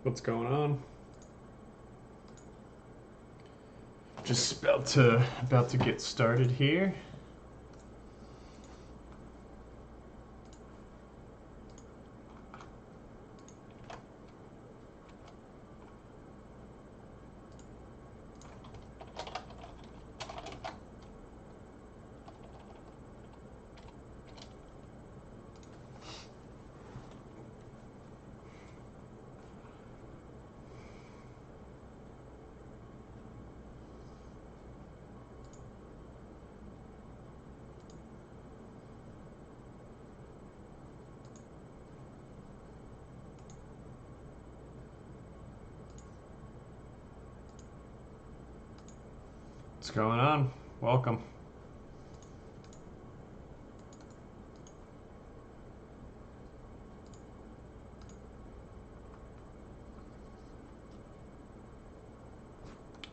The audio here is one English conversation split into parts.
What's going on? Just about to get started here. What's going on? Welcome.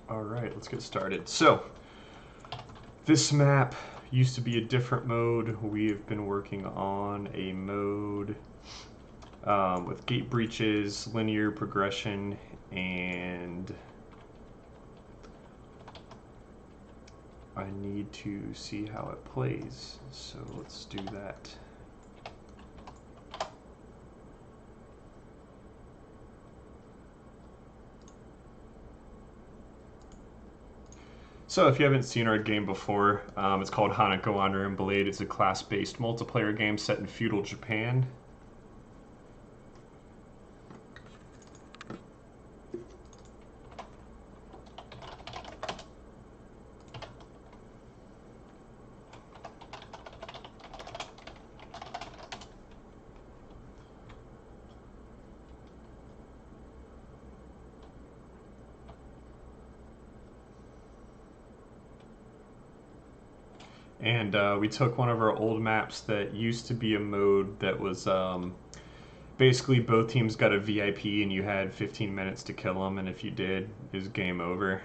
All right, let's get started. So, this map used to be a different mode. We've been working on a mode with gate breaches, linear progression, and I need to see how it plays. So let's do that. So if you haven't seen our game before, it's called Hanako Honor and Blade. It's a class-based multiplayer game set in feudal Japan. And we took one of our old maps that used to be a mode that was basically both teams got a VIP and you had 15 minutes to kill them, and if you did, it was game over.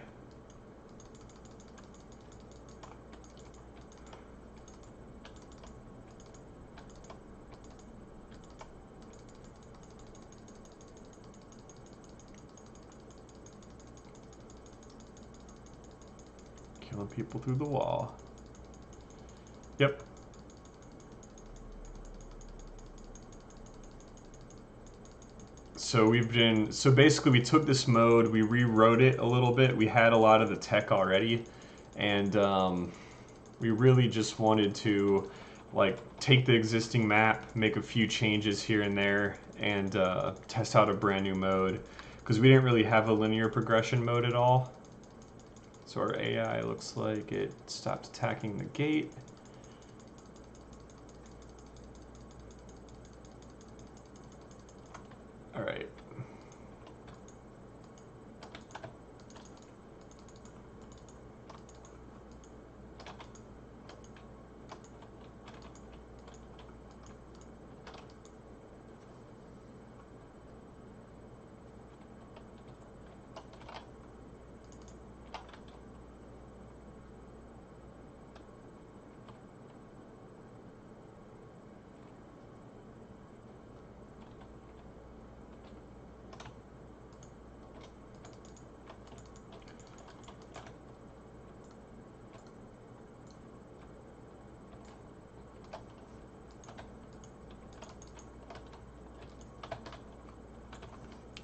Killing people through the wall. Yep. So basically we took this mode, we rewrote it a little bit. We had a lot of the tech already, and we really just wanted to like take the existing map, make a few changes here and there, and test out a brand new mode, because we didn't really have a linear progression mode at all. So our AI looks like it stopped attacking the gate. All right.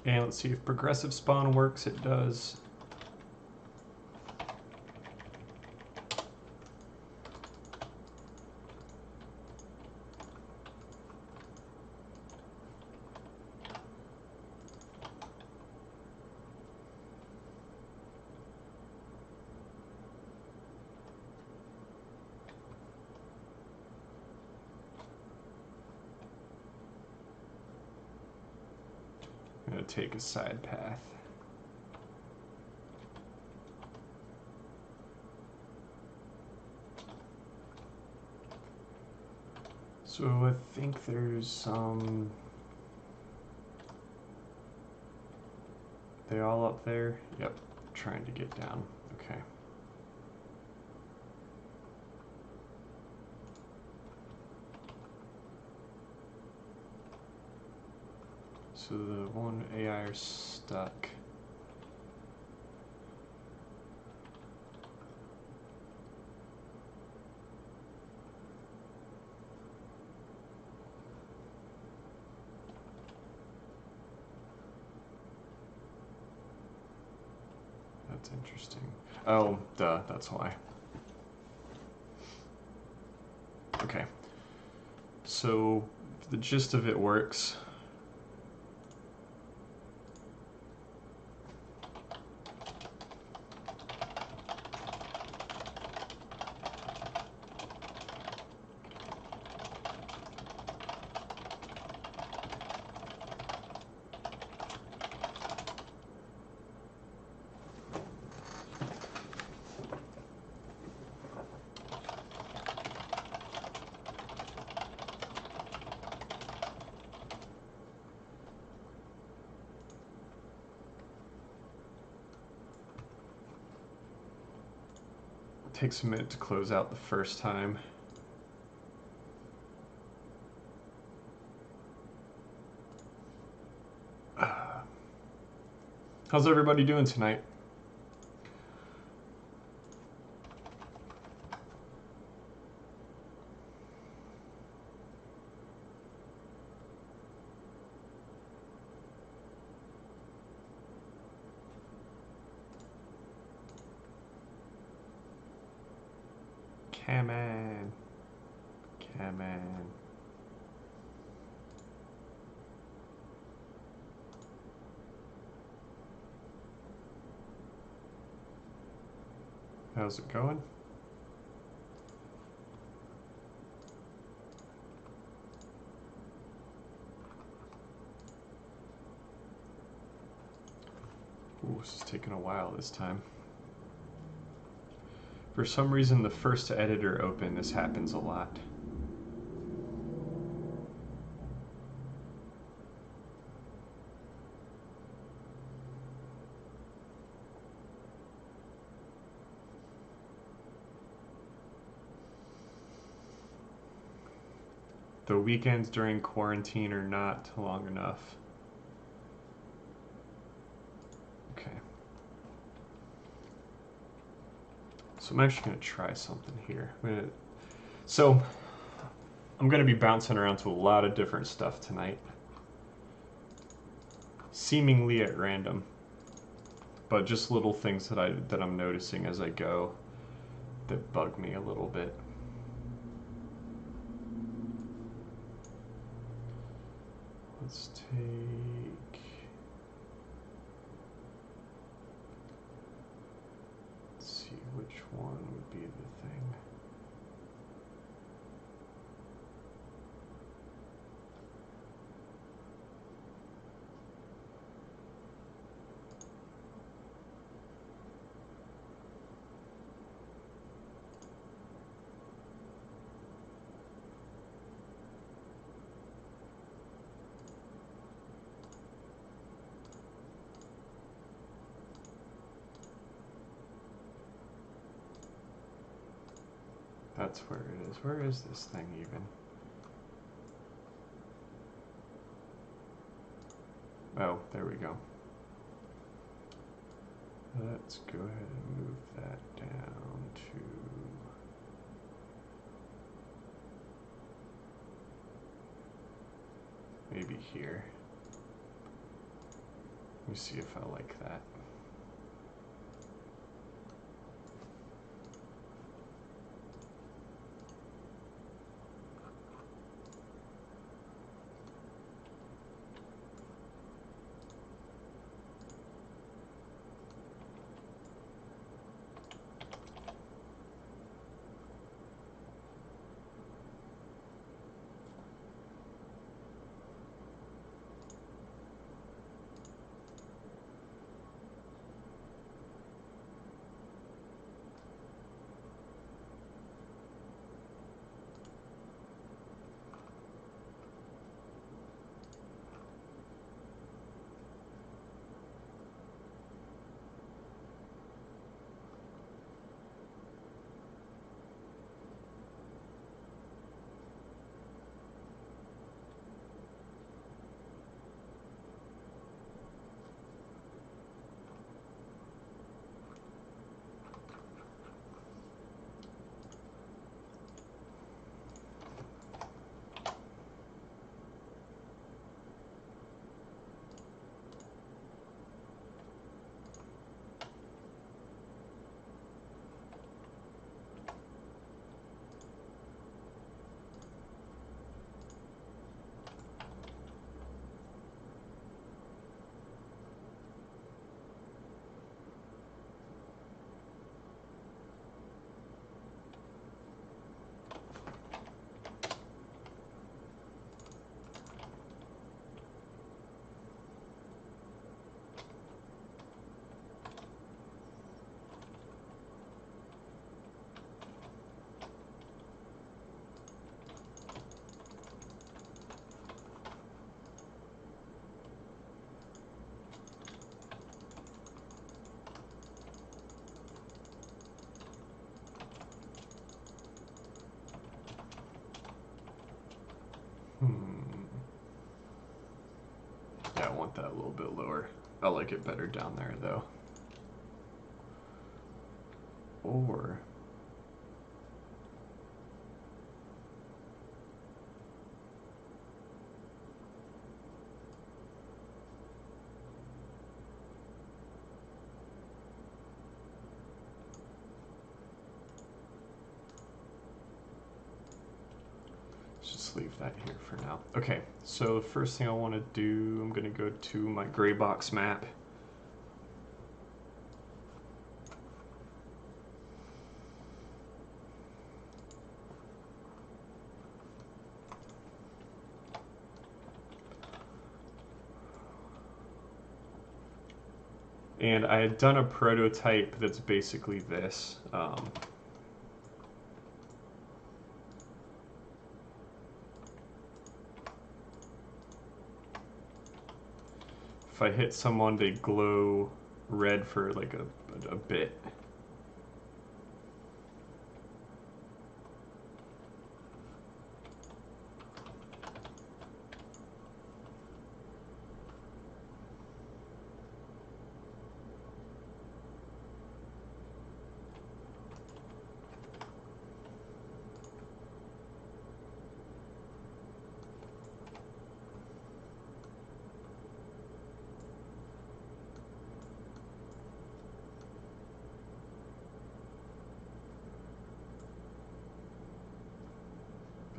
And let's see if progressive spawn works. It does. I'm going to take a side path. So I think there's some... They all up there? Yep, trying to get down. Okay. So the one AI are stuck. That's interesting. Oh, duh, that's why. Okay. So the gist of it works. Takes a minute to close out the first time. How's everybody doing tonight? Come on. Come on. How's it going? Ooh, this is taking a while this time. For some reason, the first editor open, this happens a lot. The weekends during quarantine are not long enough. Okay. So I'm actually going to try something here. So I'm going to be bouncing around to a lot of different stuff tonight. Seemingly at random. But just little things that I'm noticing as I go that bug me a little bit. Let's take... Let's see which one would be the thing. That's where it is. Where is this thing even? Oh, there we go. Let's go ahead and move that down to... maybe here. Let me see if I like that. Yeah, I want that a little bit lower. I like it better down there though. Or just leave that here for now. Okay, so the first thing I want to do, I'm going to go to my gray box map. And I had done a prototype that's basically this. If I hit someone, they glow red for like a bit.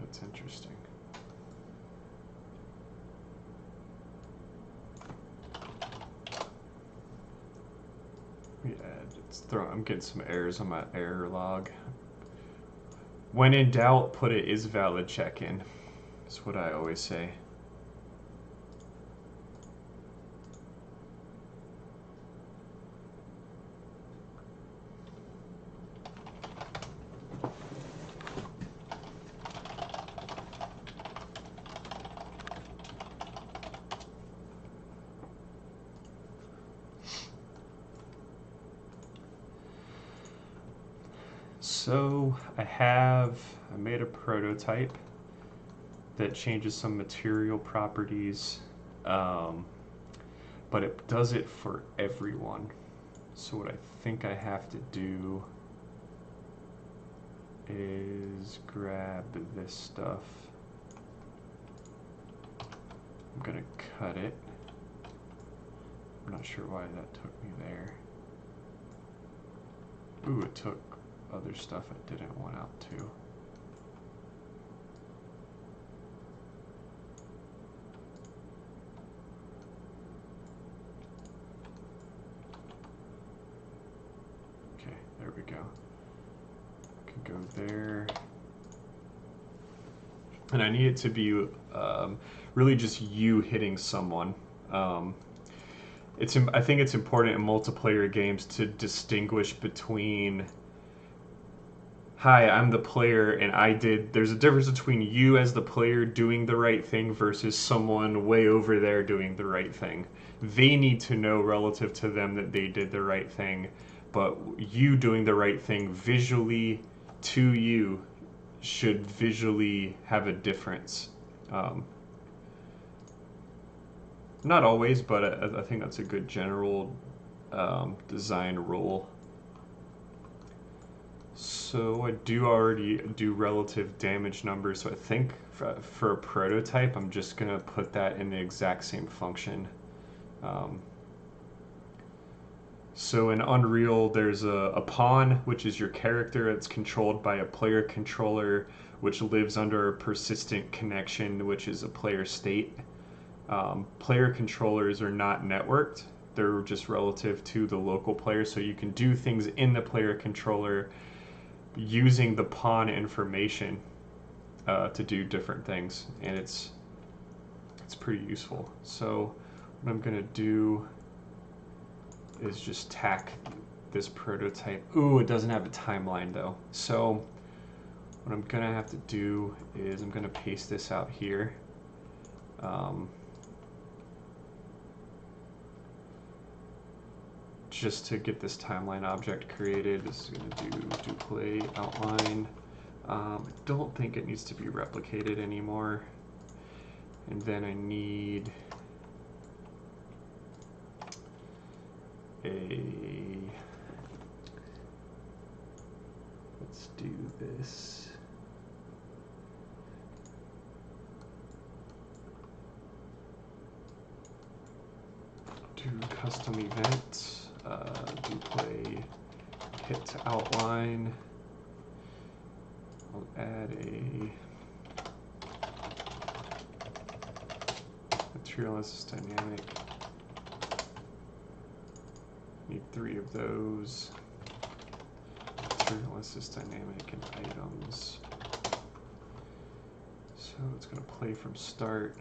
That's interesting. Yeah, I'm getting some errors on my error log. When in doubt, put it is valid check-in. That's what I always say. So I made a prototype that changes some material properties, but it does it for everyone. So what I think I have to do is grab this stuff. I'm gonna cut it. I'm not sure why that took me there. Ooh, it took other stuff I didn't want out too. Okay, there we go. Can go there. And I need it to be really just you hitting someone. I think it's important in multiplayer games to distinguish between, hi, I'm the player and there's a difference between you as the player doing the right thing versus someone way over there doing the right thing. They need to know relative to them that they did the right thing, but you doing the right thing visually to you should visually have a difference. Not always, but I think that's a good general design rule. So I do already do relative damage numbers, so I think for a prototype, I'm just going to put that in the exact same function. So in Unreal, there's a pawn, which is your character. It's controlled by a player controller, which lives under a persistent connection, which is a player state. Player controllers are not networked. They're just relative to the local player, so you can do things in the player controller using the pawn information to do different things, and it's pretty useful. So what I'm gonna do is just tack this prototype. Ooh, it doesn't have a timeline though. So what I'm gonna have to do is I'm gonna paste this out here. Just to get this timeline object created, this is going to do play outline. I don't think it needs to be replicated anymore. And then I need let's do this. Do custom event, do play hit to outline. I'll add a material analysis dynamic. Need 3 of those. Material analysis dynamic and items. So it's going to play from start.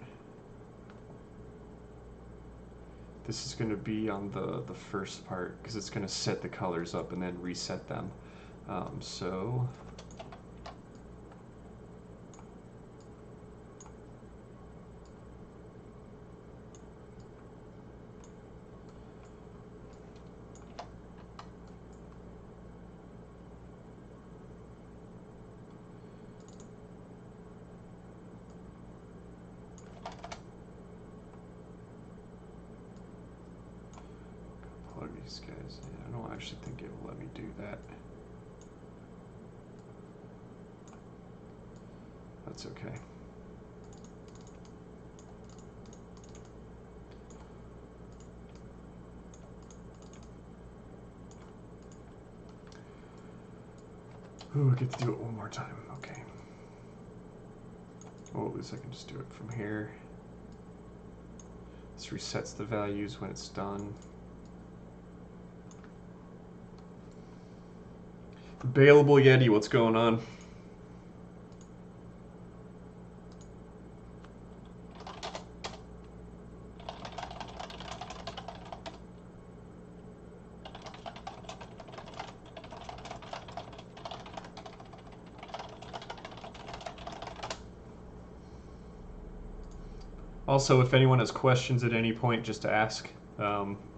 This is going to be on the first part because it's going to set the colors up and then reset them. So plug these guys in. I don't actually think it will let me do that. That's okay. Ooh, I get to do it one more time. Okay. Oh, at least I can just do it from here. This resets the values when it's done. Bailable Yeti, what's going on? Also, if anyone has questions at any point, just ask.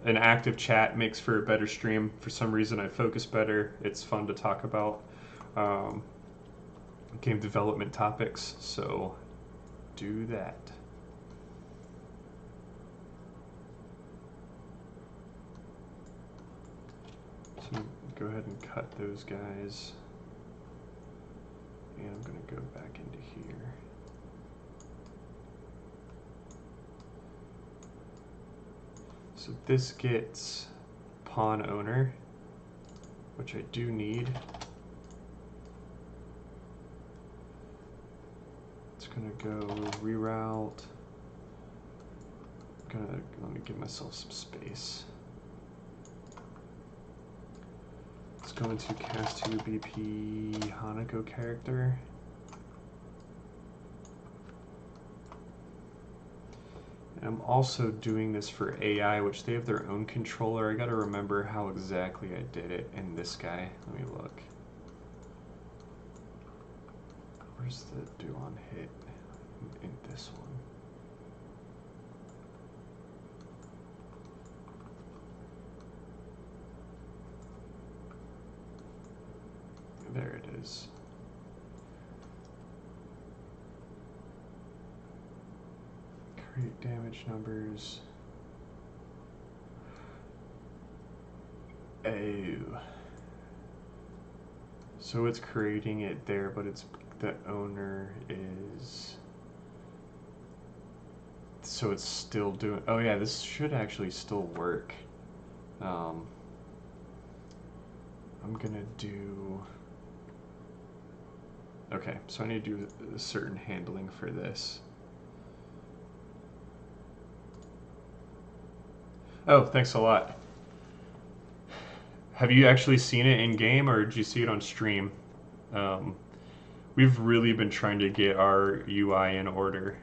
An active chat makes for a better stream. For some reason, I focus better. It's fun to talk about game development topics, so do that. So go ahead and cut those guys. And I'm going to go back into here. So this gets pawn owner, which I do need. It's gonna go reroute. Let me give myself some space. Let's go into cast to BP Hanako character. I'm also doing this for AI, which they have their own controller. I gotta remember how exactly I did it in this guy. Let me look. Where's the do on hit in this one? There it is. Create damage numbers. Oh. So it's creating it there, but it's the owner is. So it's still doing. Oh yeah, this should actually still work. I'm gonna do. Okay, so I need to do a certain handling for this. Oh, thanks a lot. Have you actually seen it in game, or did you see it on stream? We've really been trying to get our UI in order.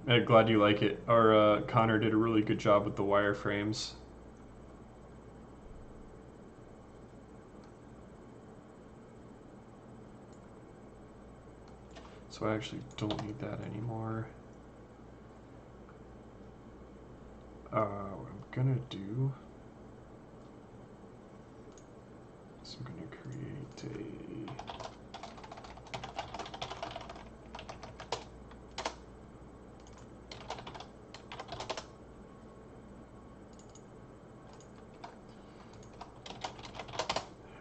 I'm glad you like it. Our Connor did a really good job with the wireframes. So I actually don't need that anymore. What I'm gonna do say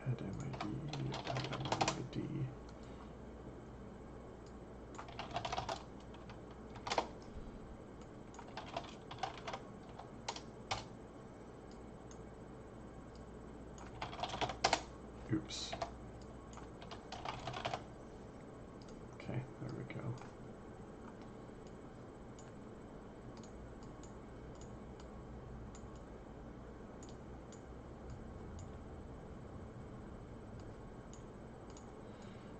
head MID, item MID. Oops. Okay, there we go.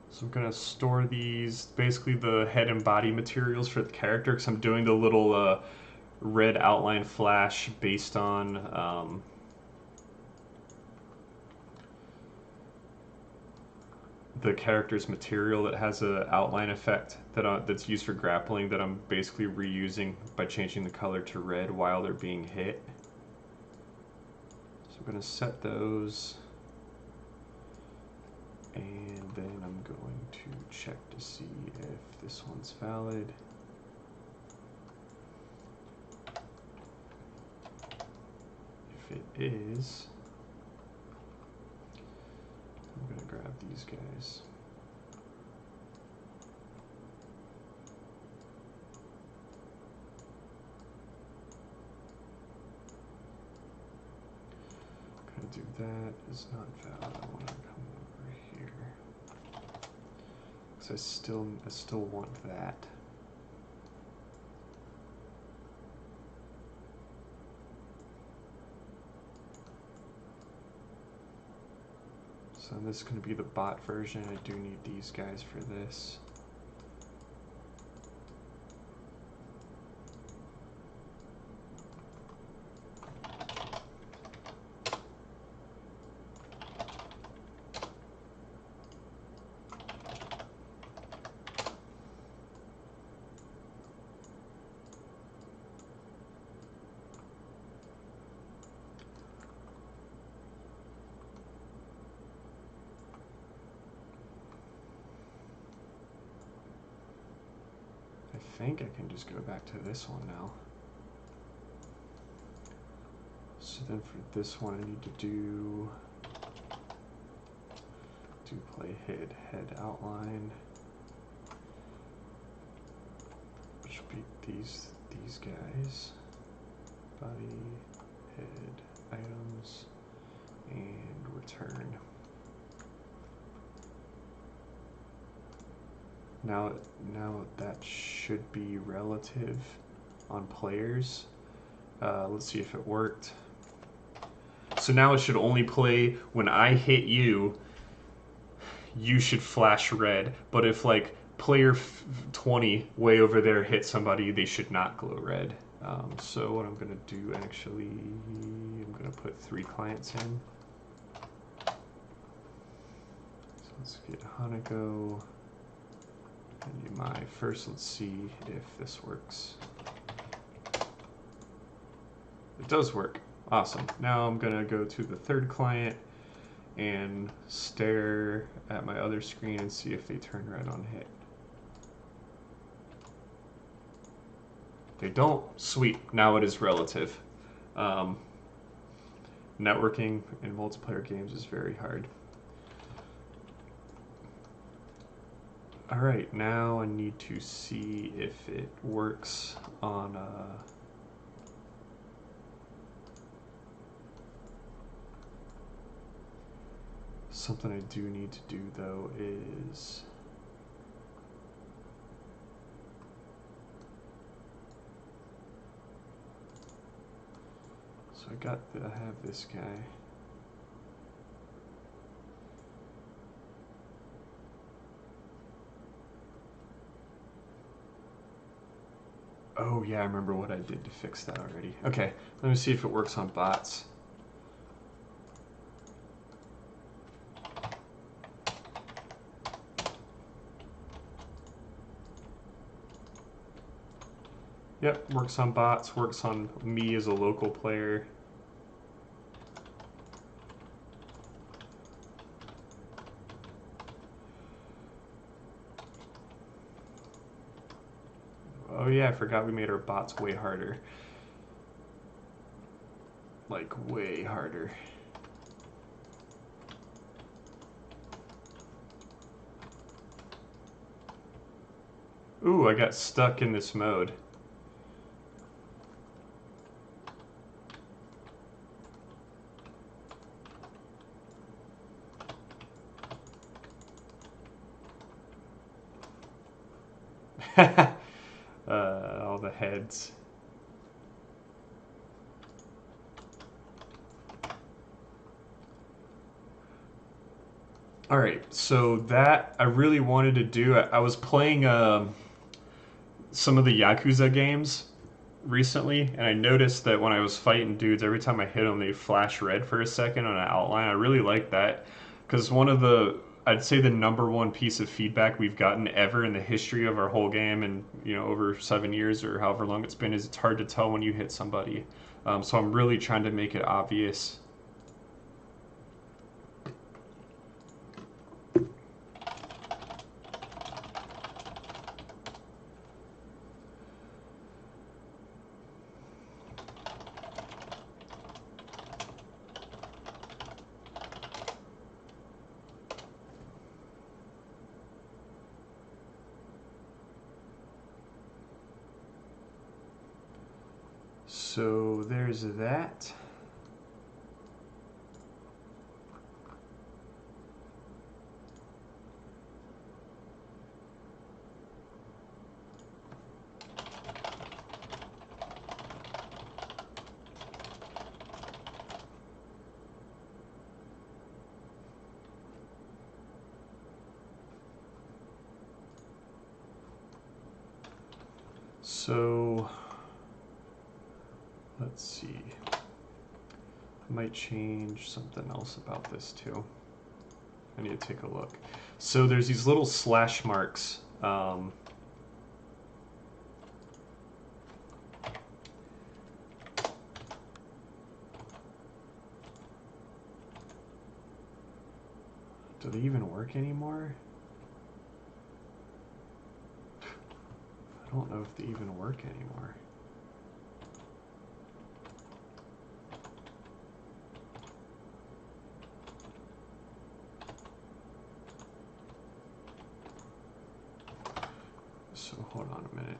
So I'm going to store these, basically the head and body materials for the character, because I'm doing the little red outline flash based on the character's material that has an outline effect that's used for grappling that I'm basically reusing by changing the color to red while they're being hit. So I'm going to set those, and then I'm going to check to see if this one's valid. If it is, I'm going to grab these guys. I'm going to do that. Is not valid. I want to come over here. Because I still want that. So this is going to be the bot version. I do need these guys for this. I think I can just go back to this one now. So then for this one I need to do play head outline, which will be these guys, body, head, items, and return. Now that should be relative on players. Let's see if it worked. So now it should only play when I hit you. You should flash red. But if like player 20 way over there hit somebody, they should not glow red. So what I'm gonna do actually, I'm gonna put 3 clients in. So let's get Hanako. And do my first, let's see if this works. It does work. Awesome. Now I'm going to go to the third client and stare at my other screen and see if they turn red on hit. They don't. Sweet. Now it is relative. Networking in multiplayer games is very hard. All right, now I need to see if it works on something I do need to do though is so I have this guy. Oh yeah, I remember what I did to fix that already. Okay, let me see if it works on bots. Yep, works on bots, works on me as a local player. Oh yeah, I forgot we made our bots way harder. Like, way harder. Ooh, I got stuck in this mode. All the heads. All right, so that I really wanted to do. I was playing some of the Yakuza games recently, and I noticed that when I was fighting dudes, every time I hit them, they flash red for a second on an outline. I really like that because one of the, I'd say the number one piece of feedback we've gotten ever in the history of our whole game, and over 7 years or however long it's been, is it's hard to tell when you hit somebody. So I'm really trying to make it obvious. So there's that. So let's see. I might change something else about this too. I need to take a look. So there's these little slash marks. Do they even work anymore? I don't know if they even work anymore. So hold on a minute.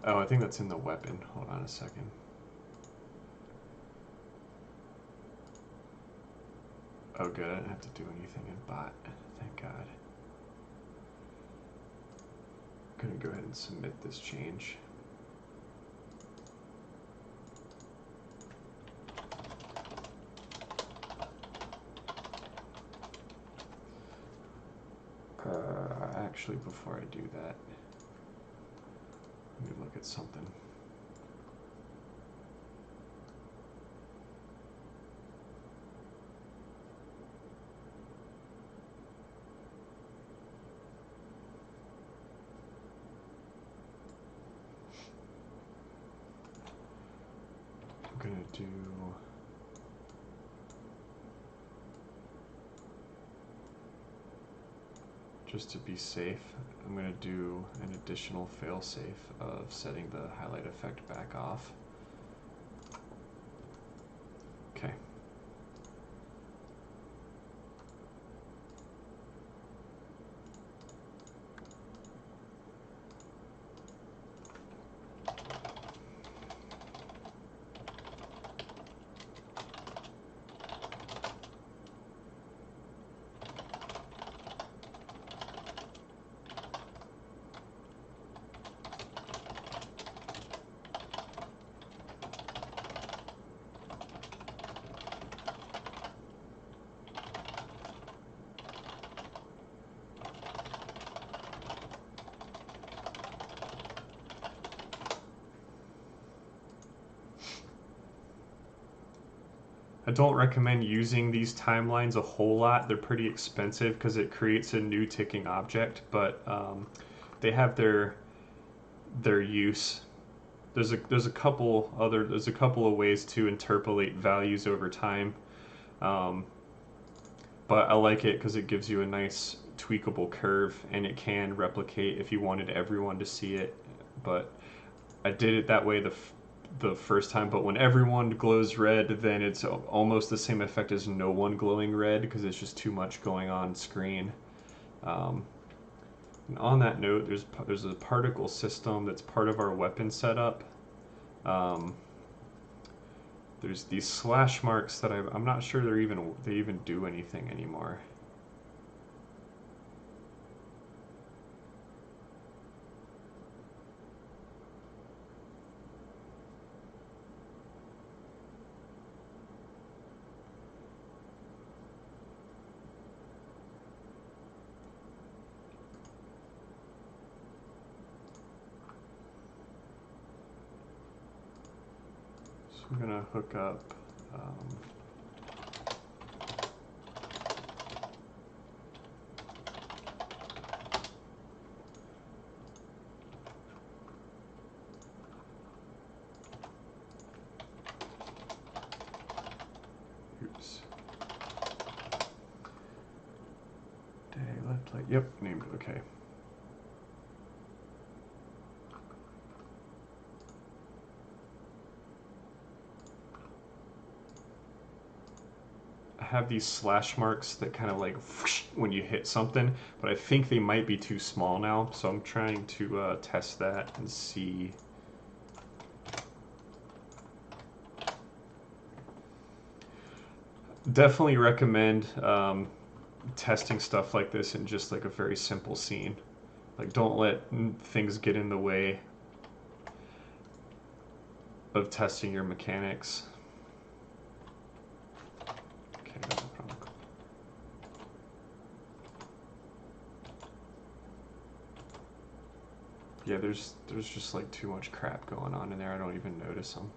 Oh, I think that's in the weapon. Hold on a second. Oh good, I didn't have to do anything in bot. Thank God. I'm gonna go ahead and submit this change. Actually, before I do that, let me look at something. I'm gonna do just to be safe, I'm going to do an additional failsafe of setting the highlight effect back off. Okay. I don't recommend using these timelines a whole lot. They're pretty expensive because it creates a new ticking object, but they have their use. There's a couple of ways to interpolate values over time, but but I like it because it gives you a nice tweakable curve, and it can replicate if you wanted everyone to see it. But I did it that way the first time, but when everyone glows red, then it's almost the same effect as no one glowing red because it's just too much going on screen. And on that note, there's a particle system that's part of our weapon setup. There's these slash marks that I'm not sure they even do anything anymore. I'm gonna hook up oops. Day, left, light, yep, named, okay. Have these slash marks that kind of like whoosh when you hit something, but I think they might be too small now, so I'm trying to test that and see. Definitely recommend testing stuff like this in just like a very simple scene. Like, don't let things get in the way of testing your mechanics. Yeah, there's just like too much crap going on in there. I don't even notice them.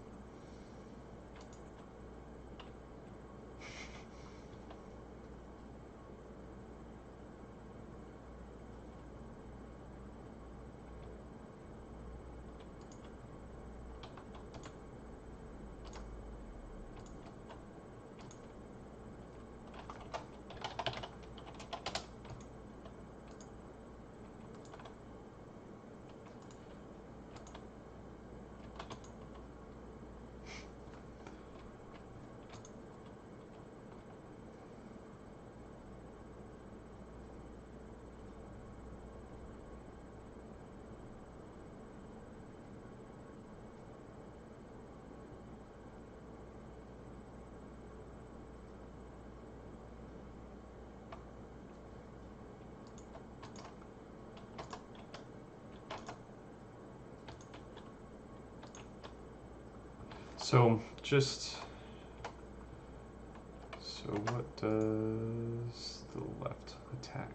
So what does the left attack?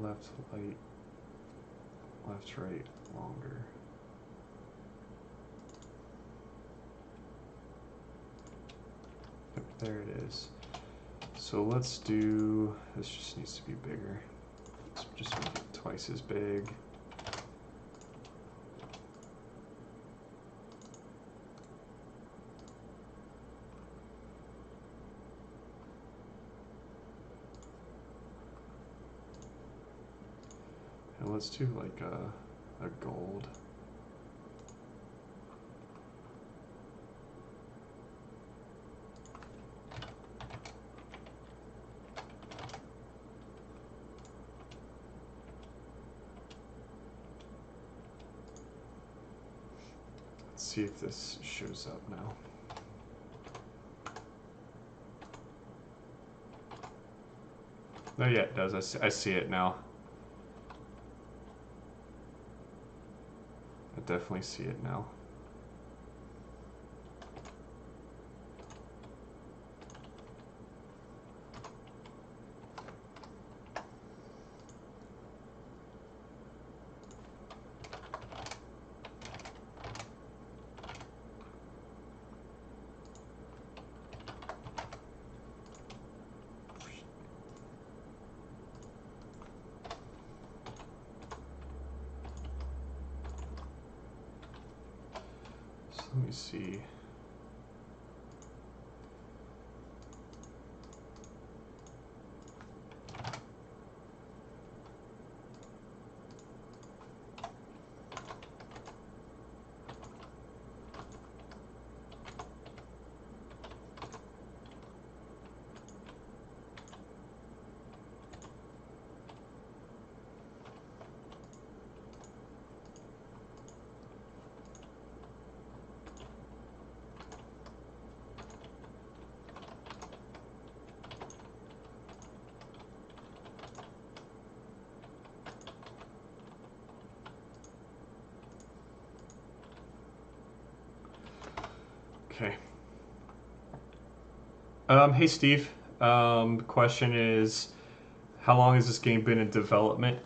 Left light, left right longer. Yep, there it is. So let's do, this just needs to be bigger. Let's just make it twice as big. And let's do like a gold. Let's see if this shows up now. Oh yeah, it does. I see it now. I definitely see it now. Let me see. Okay. Hey Steve. Question is, how long has this game been in development?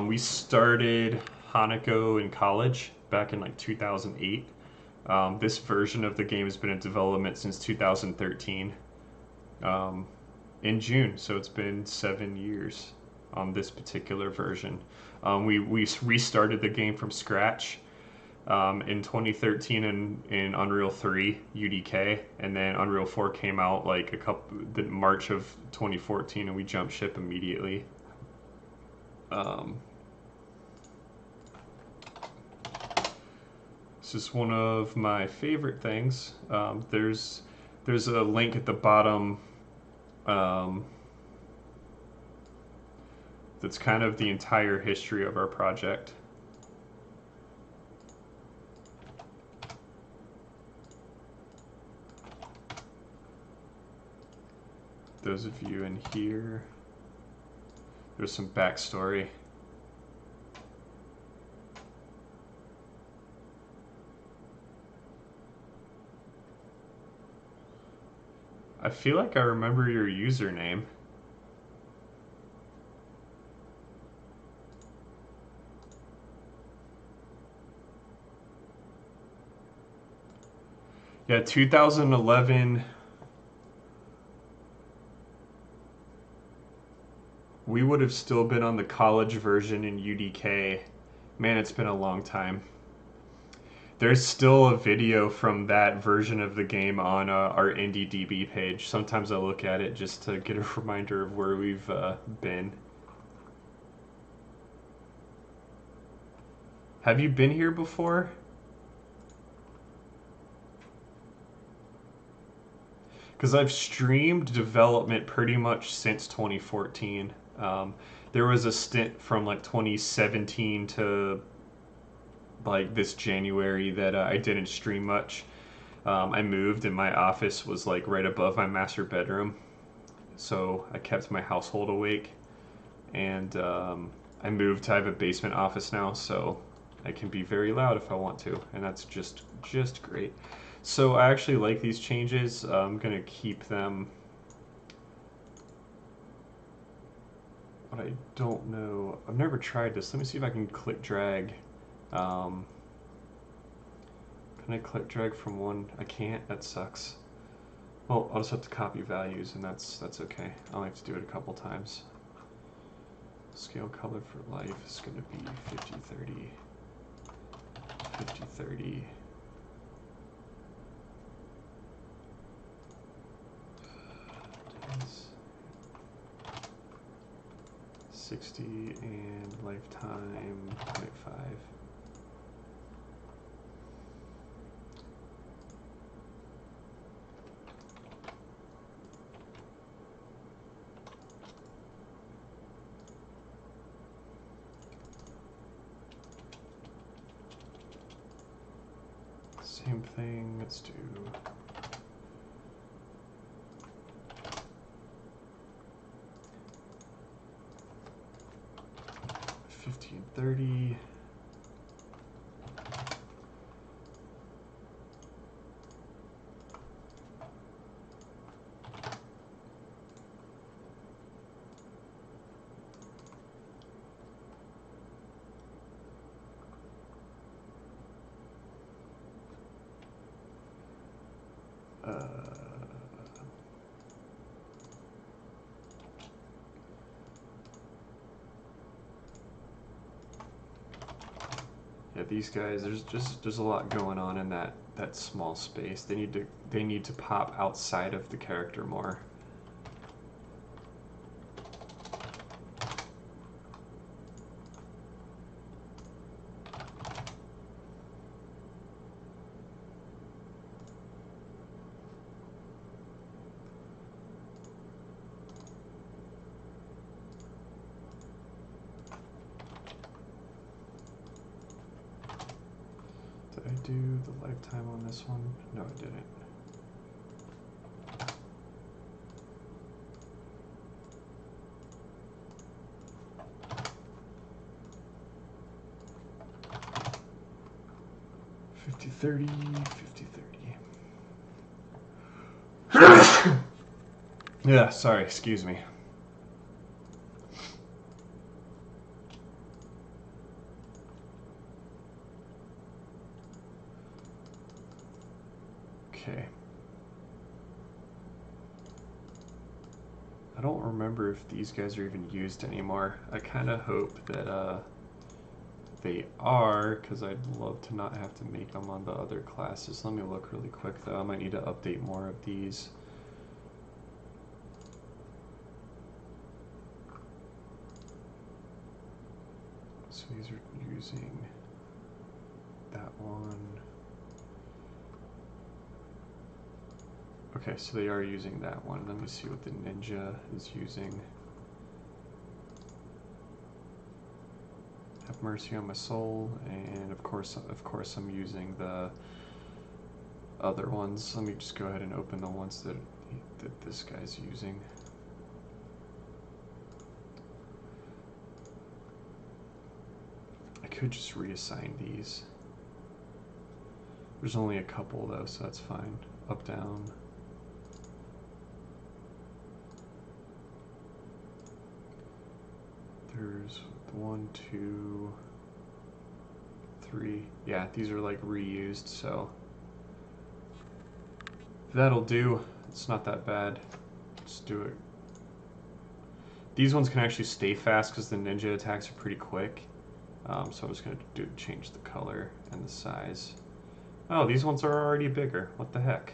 We started Hanako in college back in like 2008. This version of the game has been in development since 2013, in June, so it's been 7 years on this particular version. We restarted the game from scratch in 2013 in Unreal 3 UDK, and then Unreal 4 came out like the March of 2014, and we jumped ship immediately. This is one of my favorite things. There's a link at the bottom that's kind of the entire history of our project. Those of you in here, there's some backstory. I feel like I remember your username. Yeah, 2011. We would have still been on the college version in UDK. Man, it's been a long time. There's still a video from that version of the game on our IndieDB page. Sometimes I look at it just to get a reminder of where we've been. Have you been here before? Because I've streamed development pretty much since 2014. There was a stint from like 2017 to like this January that I didn't stream much. I moved and my office was like right above my master bedroom, so I kept my household awake. And I moved to, I have a basement office now, so I can be very loud if I want to, and that's just great. So I actually like these changes. I'm gonna keep them. But I don't know. I've never tried this. Let me see if I can click drag. Can I click drag from one? I can't. That sucks. Well, I'll just have to copy values, and that's okay. I'll have to do it a couple times. Scale color for life is going to be 50-30. 50-30. 60 and lifetime 0.5. Same thing, let's do 15-30. Yeah, these guys, there's a lot going on in that small space. They need to pop outside of the character more. Did I do the lifetime on this one? No, I didn't. $50-30, $50-30. Yeah, sorry, excuse me. Okay. I don't remember if these guys are even used anymore. I kind of hope that they are, because I'd love to not have to make them on the other classes. Let me look really quick though. I might need to update more of these. So these are using that one. Okay, so they are using that one. Let me see what the Ninja is using. Have mercy on my soul, and of course I'm using the other ones. Let me just go ahead and open the ones that this guy's using. I could just reassign these. There's only a couple though, so that's fine. Up, down. There's 1, 2, 3. Yeah, these are like reused, so that'll do. It's not that bad. Let's do it. These ones can actually stay fast because the ninja attacks are pretty quick. So I'm just going to change the color and the size. Oh, these ones are already bigger. What the heck?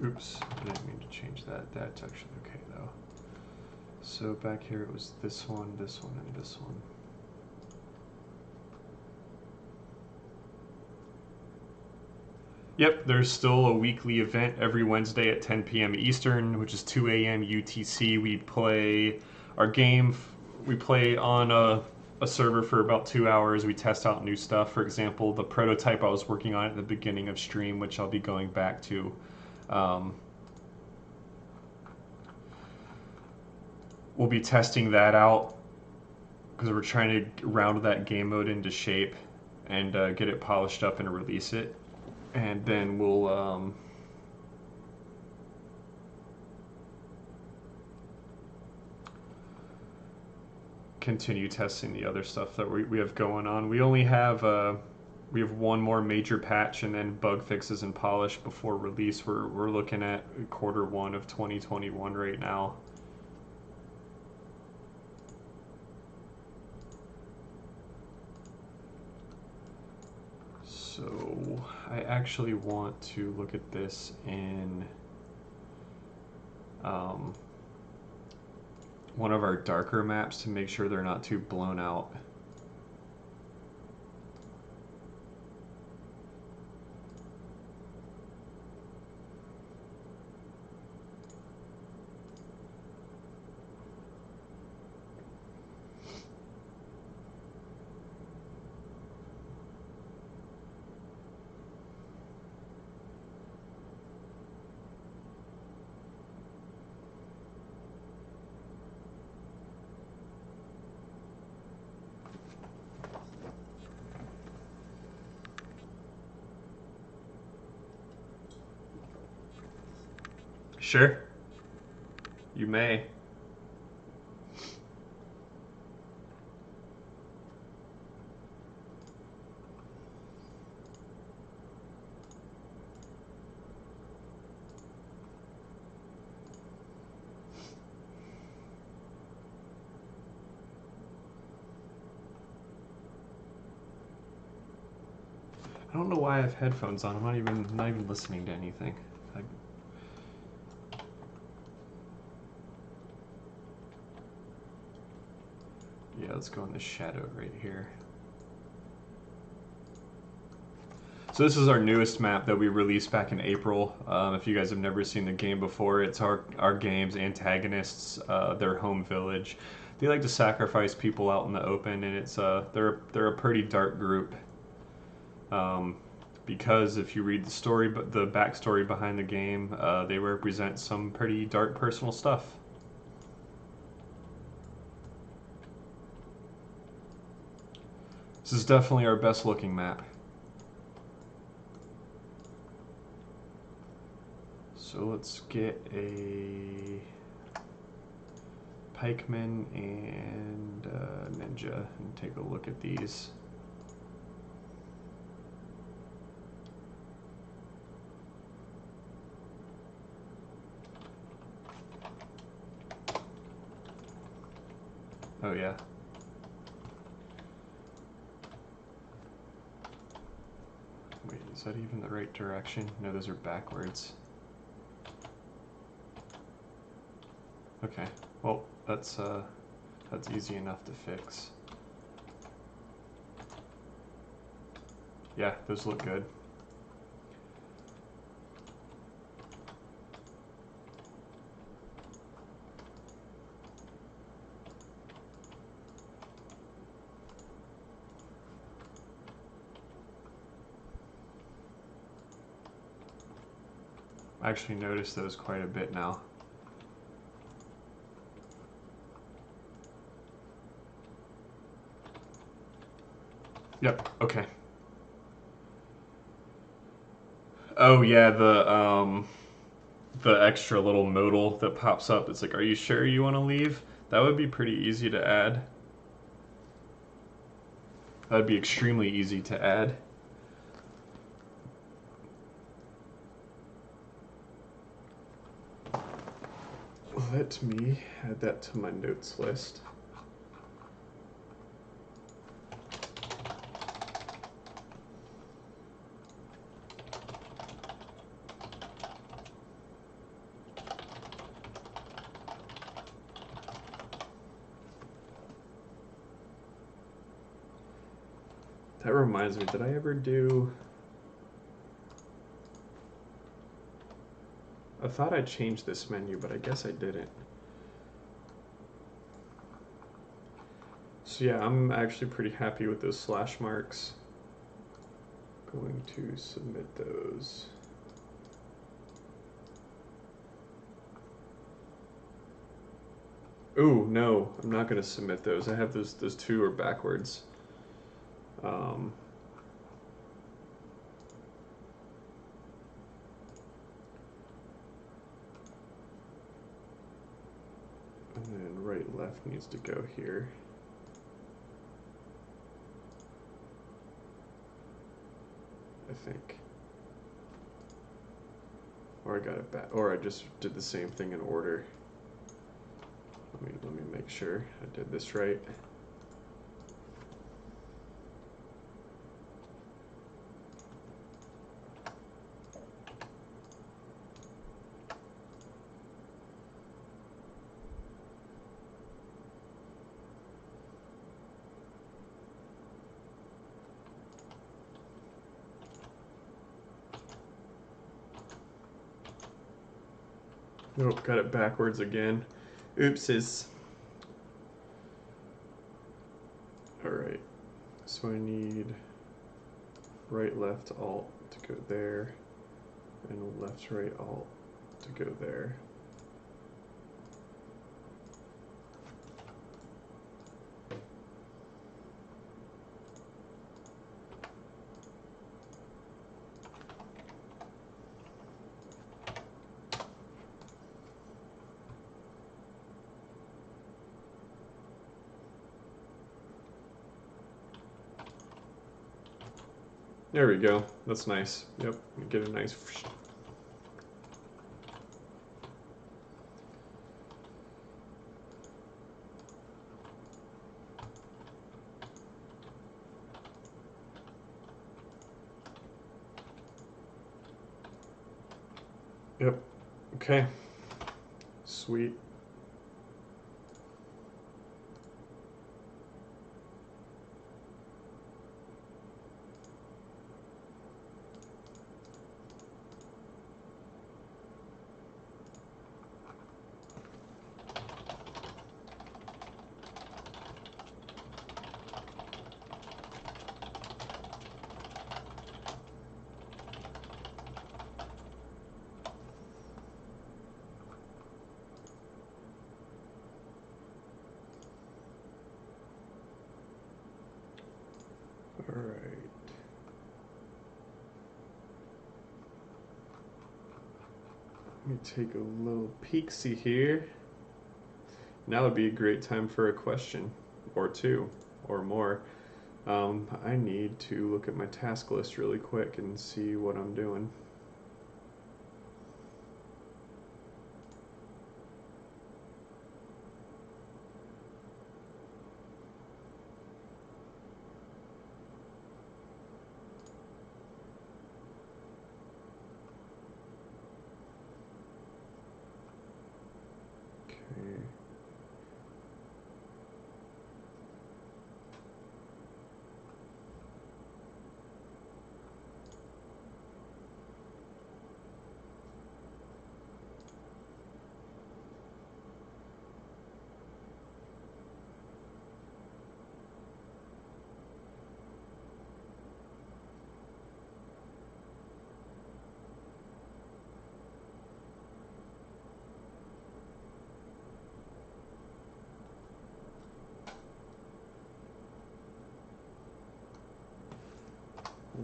Oops, I didn't mean to change that. That's actually okay though. So back here it was this one, and this one. Yep, there's still a weekly event every Wednesday at 10 p.m. Eastern, which is 2 a.m. UTC. We play our game. We play on a server for about 2 hours. We test out new stuff. For example, the prototype I was working on at the beginning of stream, which I'll be going back to. We'll be testing that out because we're trying to round that game mode into shape and get it polished up and release it. And then we'll continue testing the other stuff that we have going on. We only have we have one more major patch and then bug fixes and polish before release. We're looking at Q1 of 2021 right now. So I actually want to look at this in one of our darker maps to make sure they're not too blown out. Sure, you may. I don't know why I have headphones on. I'm not even listening to anything. Yeah, let's go in the shadow right here. So this is our newest map that we released back in April. If you guys have never seen the game before, it's our game's antagonists, their home village. They like to sacrifice people out in the open, and it's they're a pretty dark group. Because if you read the story, but the backstory behind the game, they represent some pretty dark personal stuff. This is definitely our best looking map. So let's get a pikeman and ninja and take a look at these. Oh yeah. Wait, is that even the right direction? No, those are backwards. Okay, well, that's easy enough to fix. Yeah, those look good. I actually noticed those quite a bit now. Yep, okay. Oh yeah, the extra little modal that pops up. It's like, are you sure you want to leave? That would be pretty easy to add. That'd be extremely easy to add. Let me add that to my notes list. That reminds me, did I ever do... I thought I changed this menu, but I guess I didn't. So yeah, I'm actually pretty happy with those slash marks. Going to submit those. Ooh, no, I'm not going to submit those. I have those two are backwards. And then right left needs to go here. I think. Or I got it back, or I just did the same thing in order. Let me make sure I did this right. Nope, got it backwards again. Oopsies. Alright, so I need right, left, alt to go there, and left, right, alt to go there. There we go. That's nice. Yep, get a nice... Okay, sweet. All right. Let me take a little peek-see here. Now would be a great time for a question, or two, or more. I need to look at my task list really quick and see what I'm doing. Okay.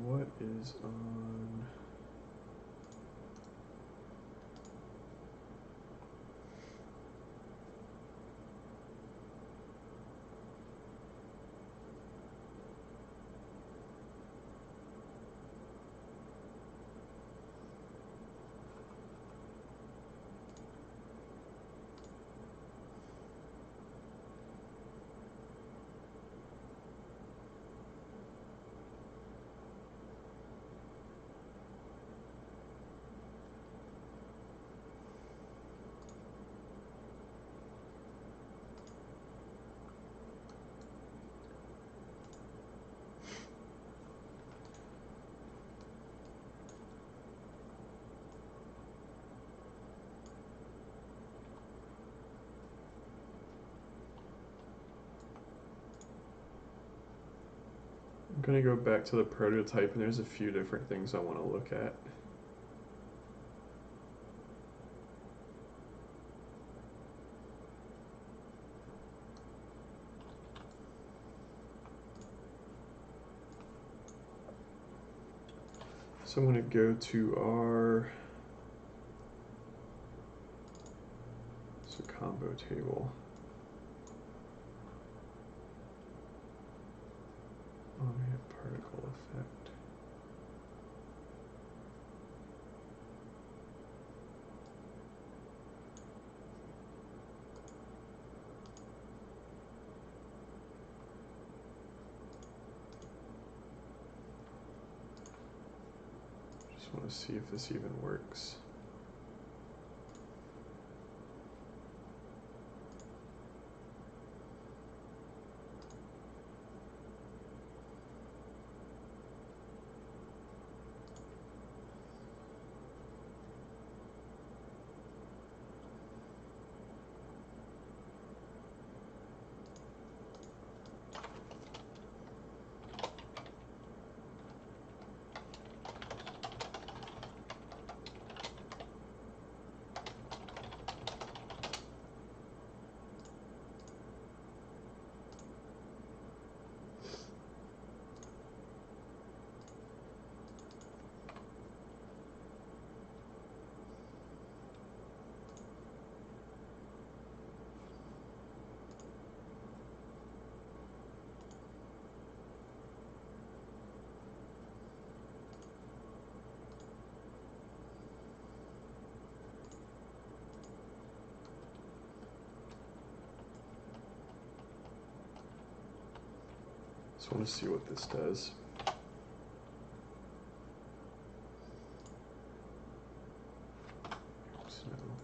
What is on? I'm gonna go back to the prototype, and there's a few different things I want to look at. So I'm going to go to our combo table. Ambient particle effect. Just want to see if this even works. Just want to see what this does. Oops, no.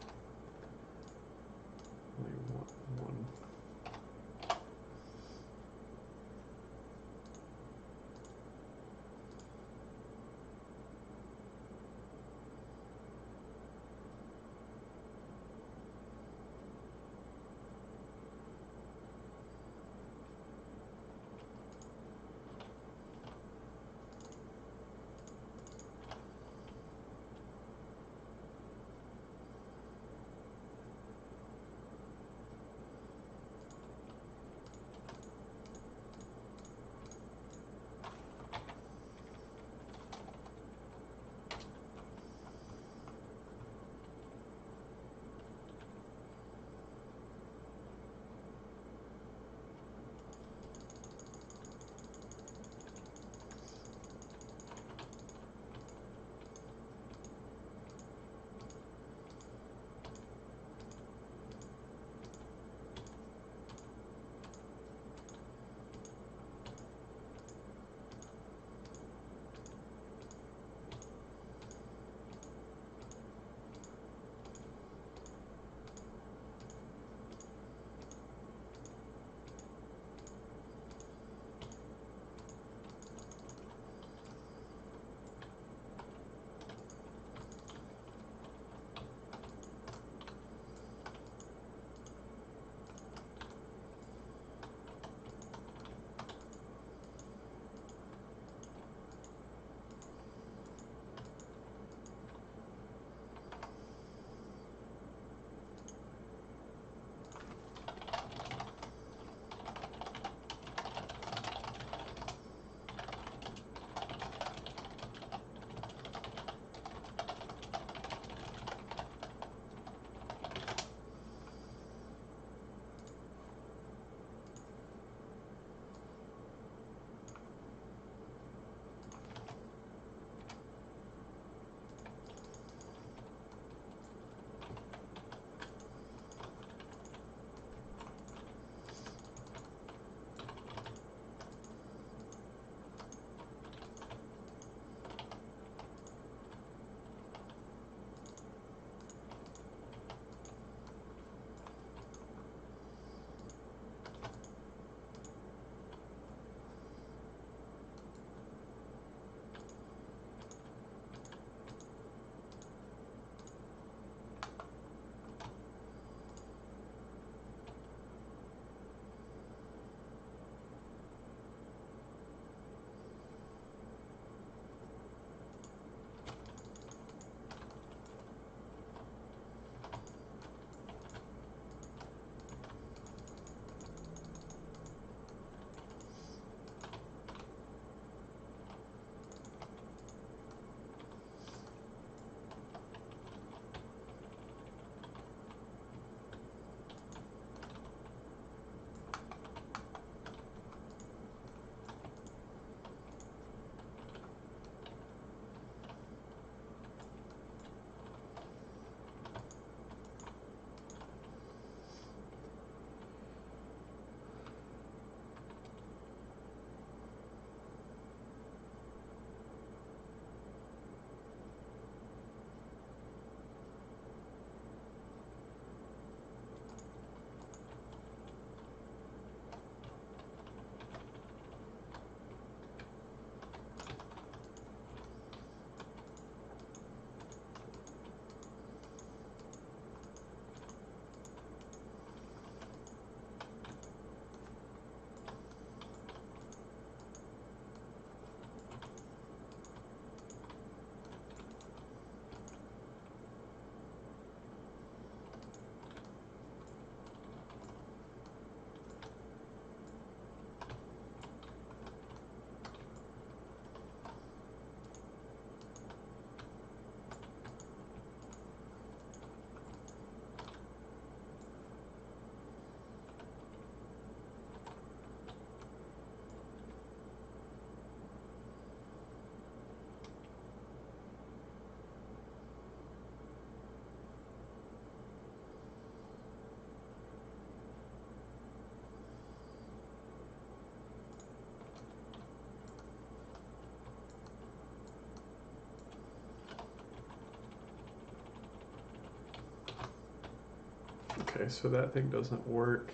Okay, so that thing doesn't work.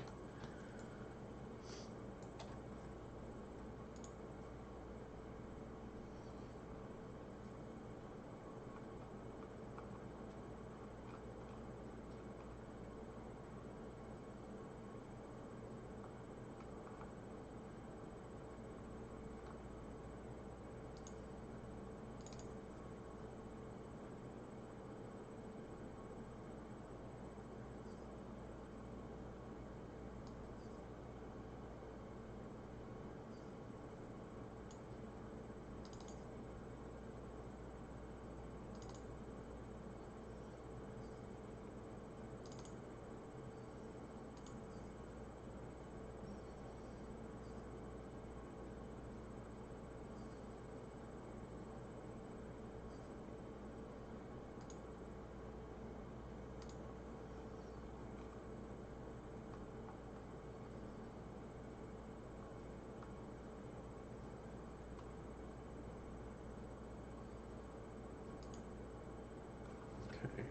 Okay.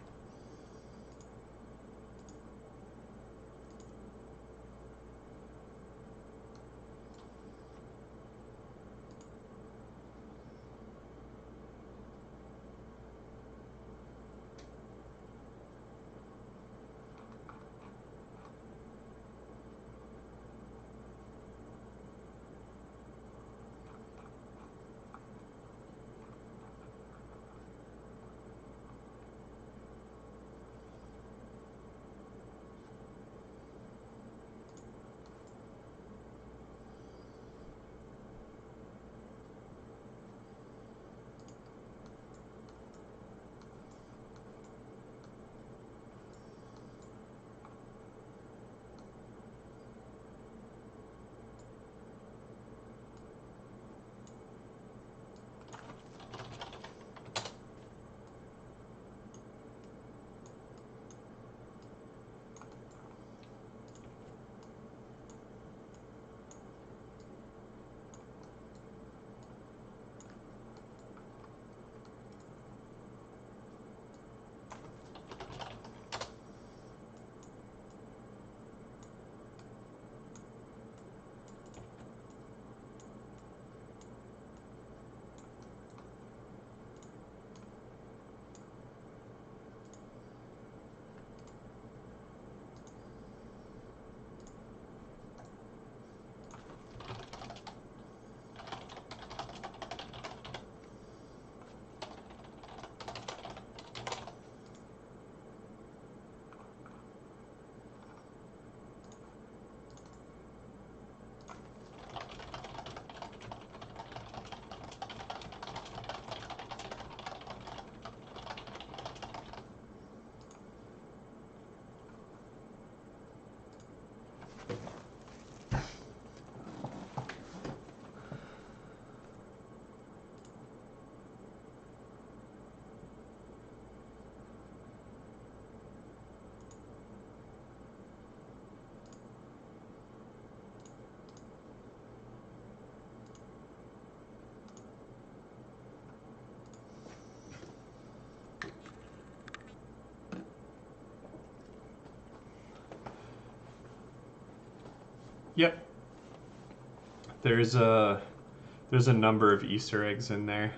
Yep. There's a number of Easter eggs in there.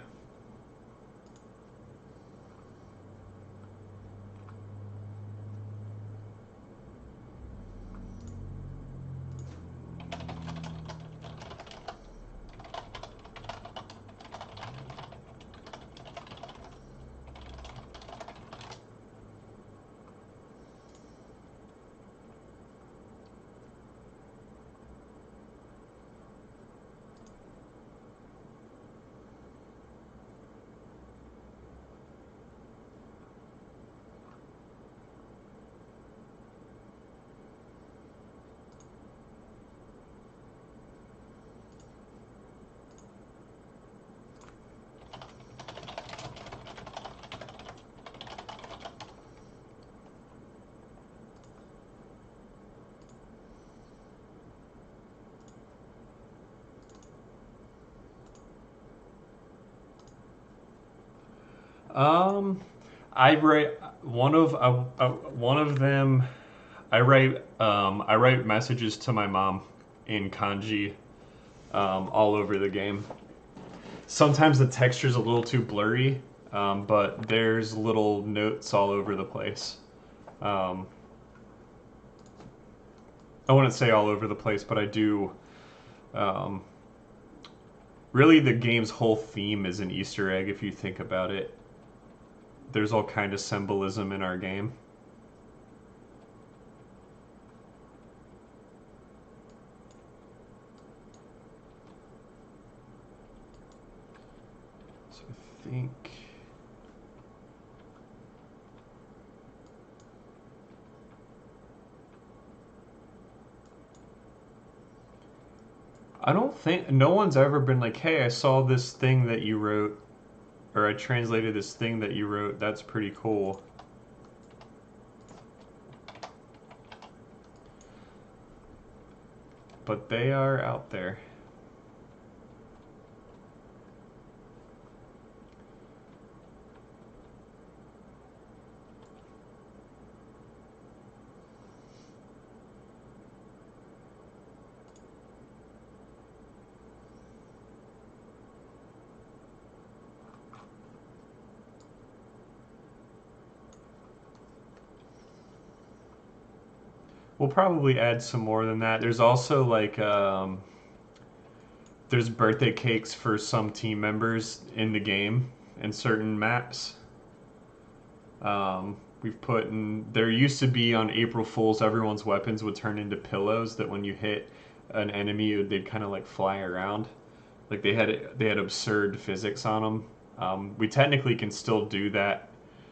Um, I read one of them. I write messages to my mom in kanji all over the game. Sometimes the texture's a little too blurry, but there's little notes all over the place. Um, I wouldn't say all over the place, but I do. Um, really, the game's whole theme is an Easter egg if you think about it. There's all kind of symbolism in our game. So I think. I don't think no one's ever been like, "Hey, I saw this thing that you wrote, or I translated this thing that you wrote. That's pretty cool." But they are out there. We'll probably add some more than that. There's also like there's birthday cakes for some team members in the game in certain maps. We've put in. There used to be on April Fools, everyone's weapons would turn into pillows that when you hit an enemy, they'd kind of like fly around. Like they had absurd physics on them. We technically can still do that.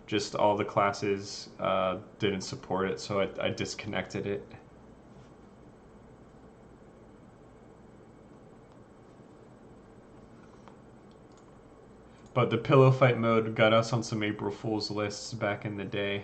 Just all the classes didn't support it, so I disconnected it. But the pillow fight mode got us on some April Fool's lists back in the day.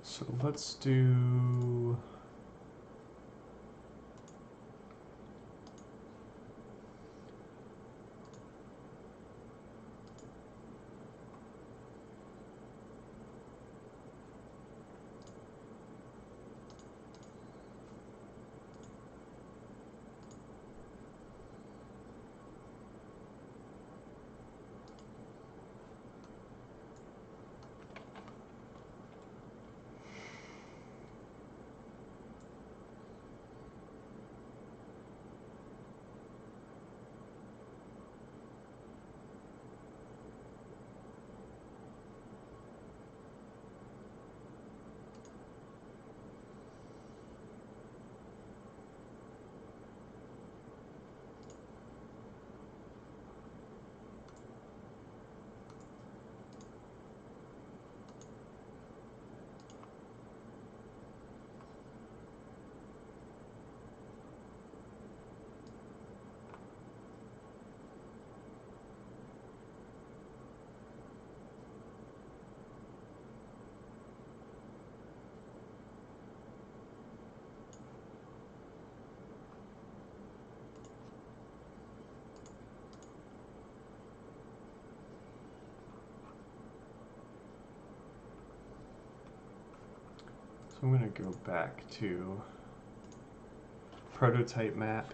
So let's do. So I'm going to go back to prototype map.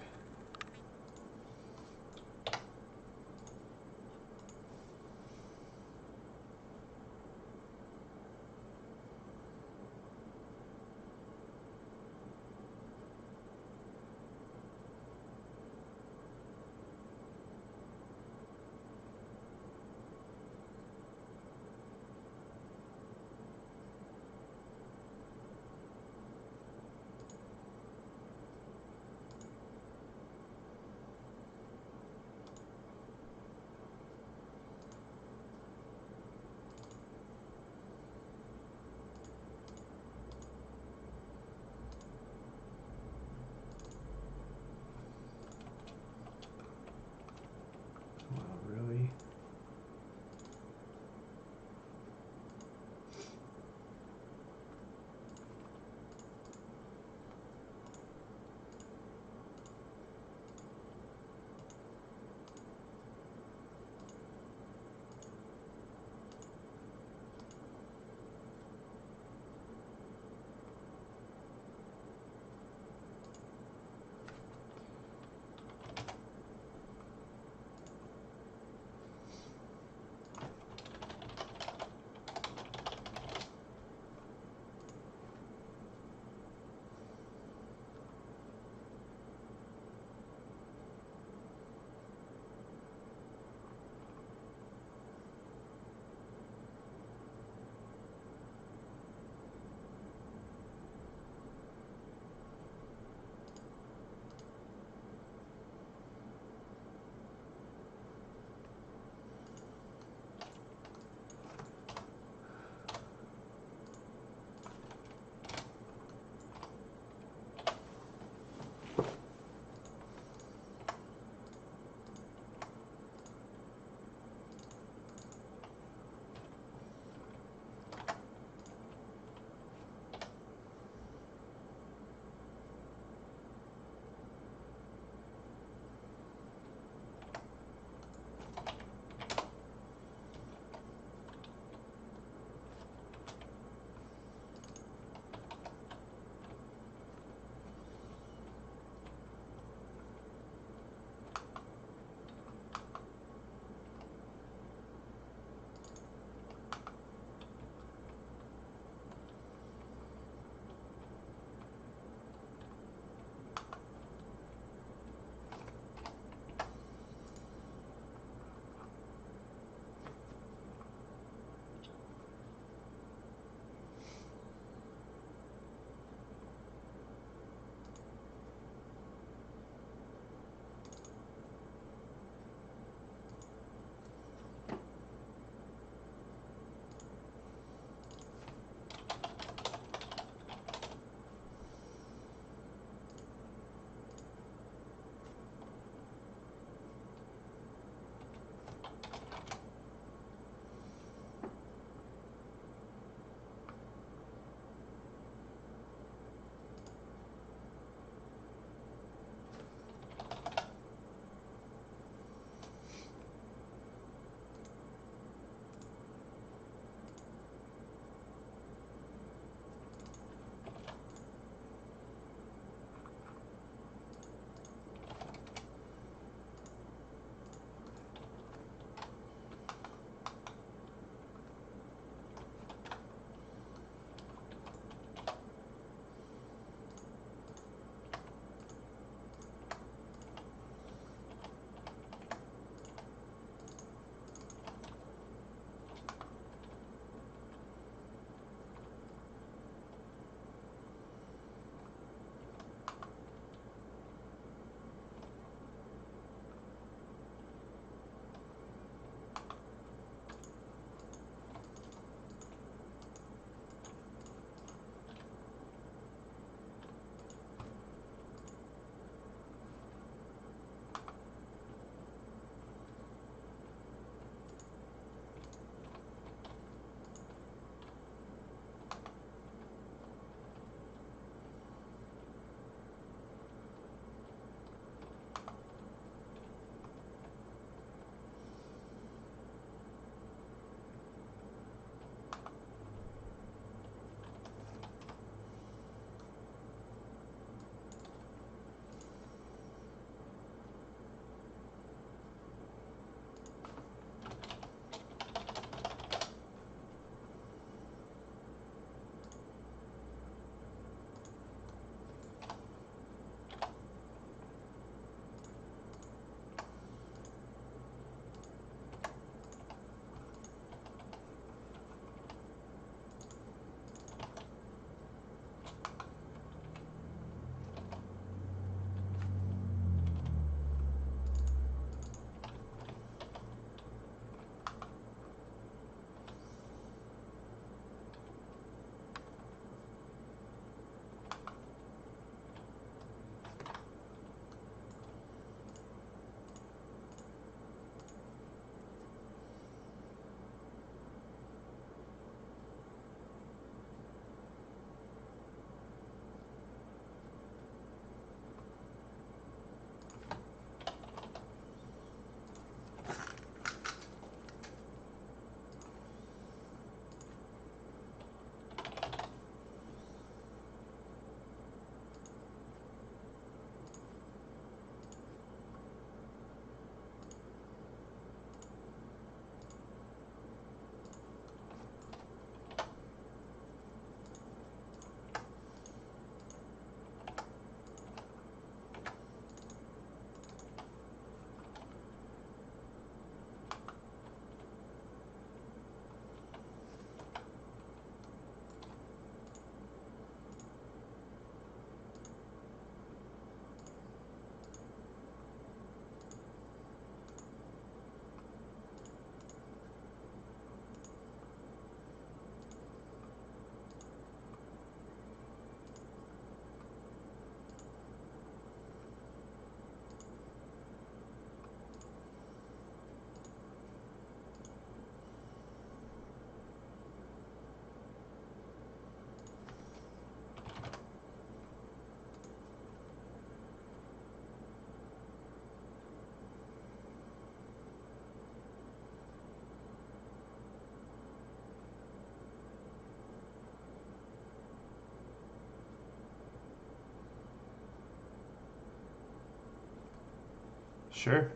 Sure.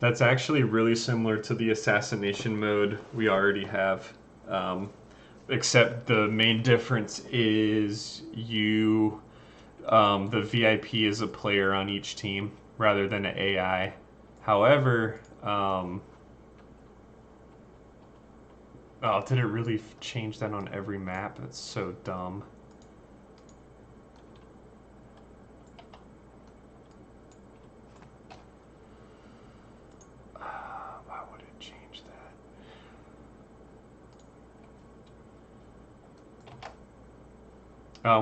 That's actually really similar to the assassination mode we already have. Um, Except the main difference is the VIP is a player on each team rather than an AI. However, oh, did it really change that on every map? That's so dumb. Why would it change that?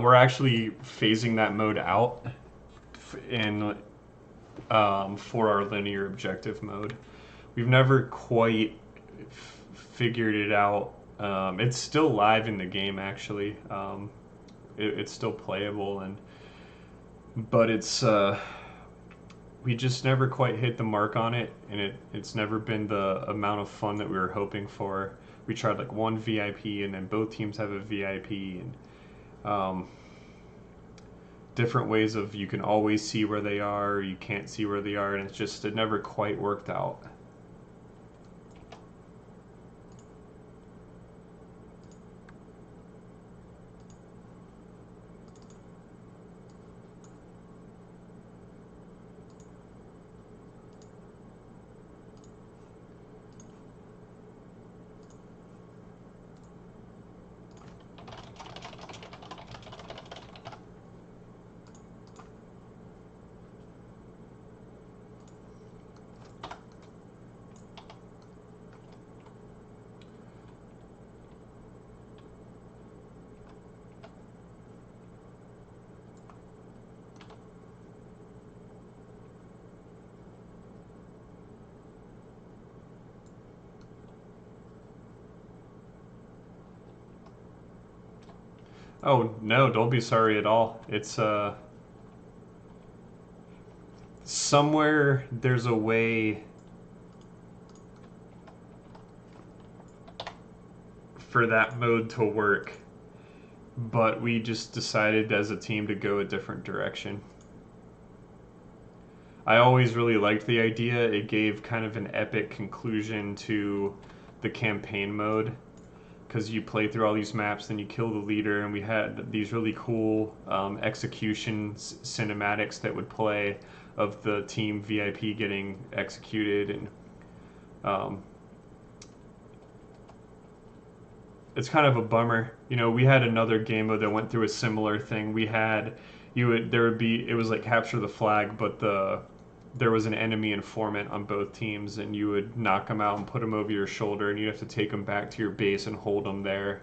We're actually phasing that mode out in for our linear objective mode. We've never quite figured it out. It's still live in the game, actually. It's still playable, but we just never quite hit the mark on it, and it's never been the amount of fun that we were hoping for. We tried like one VIP, and then both teams have a VIP, and different ways of you can always see where they are, or you can't see where they are, and it never quite worked out. Oh no, don't be sorry at all. It's somewhere there's a way for that mode to work. but we just decided as a team to go a different direction. I always really liked the idea. It gave kind of an epic conclusion to the campaign mode because you play through all these maps, then you kill the leader, and we had these really cool execution cinematics that would play of the team VIP getting executed, and it's kind of a bummer. You know, we had another game mode that went through a similar thing. We had it was like capture the flag, but there was an enemy informant on both teams, and you would knock them out and put them over your shoulder, and you'd have to take them back to your base and hold them there.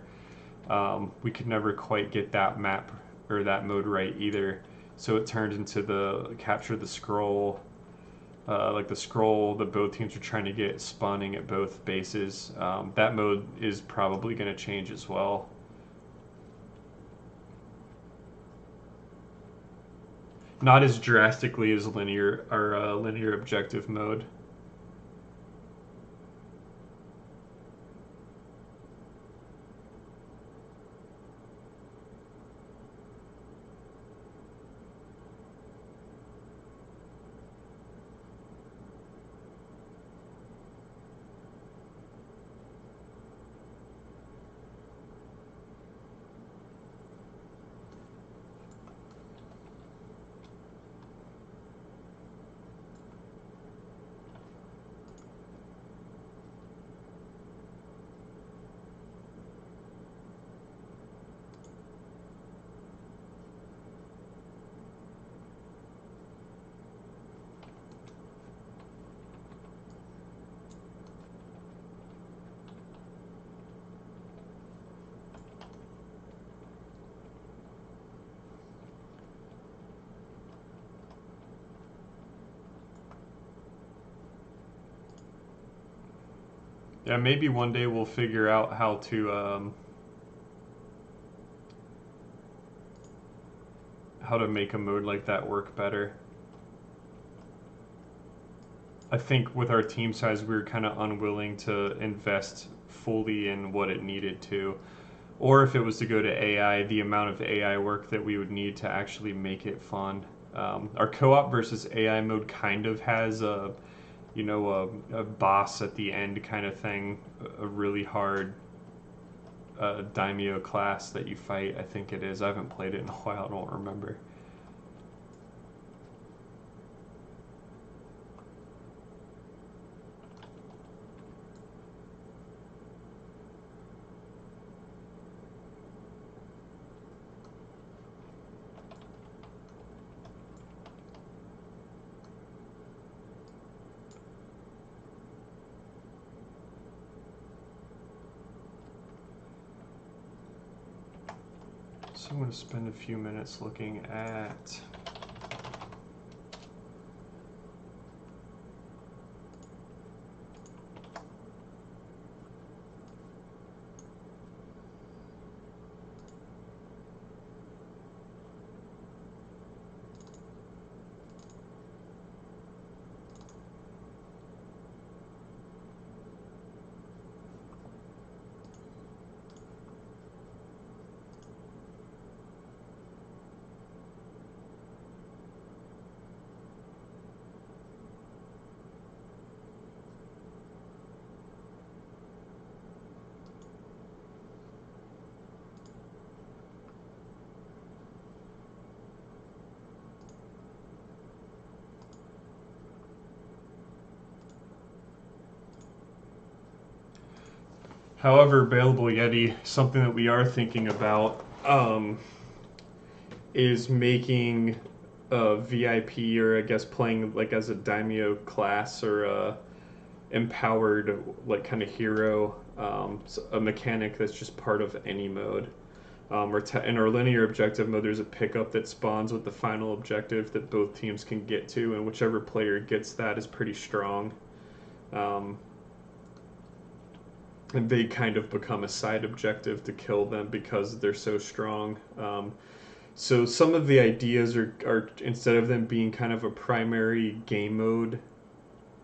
We could never quite get that map or that mode right either, so it turned into the capture the scroll, like the scroll that both teams are trying to get spawning at both bases. That mode is probably going to change as well. Not as drastically as linear or linear objective mode. Yeah, maybe one day we'll figure out how to make a mode like that work better. I think with our team size, we were kind of unwilling to invest fully in what it needed to. Or if it was to go to AI, the amount of AI work that we would need to actually make it fun. Our co-op versus AI mode kind of has a boss at the end kind of thing, a really hard daimyo class that you fight. I think it is. I haven't played it in a while. I don't remember. So I'm going to spend a few minutes looking at however available Yeti, something that we are thinking about is making a VIP, or I guess playing like as a daimyo class or a empowered like kind of hero, a mechanic that's just part of any mode. In our linear objective mode, there's a pickup that spawns with the final objective that both teams can get to, and whichever player gets that is pretty strong. And they kind of become a side objective to kill them because they're so strong. So some of the ideas are instead of them being kind of a primary game mode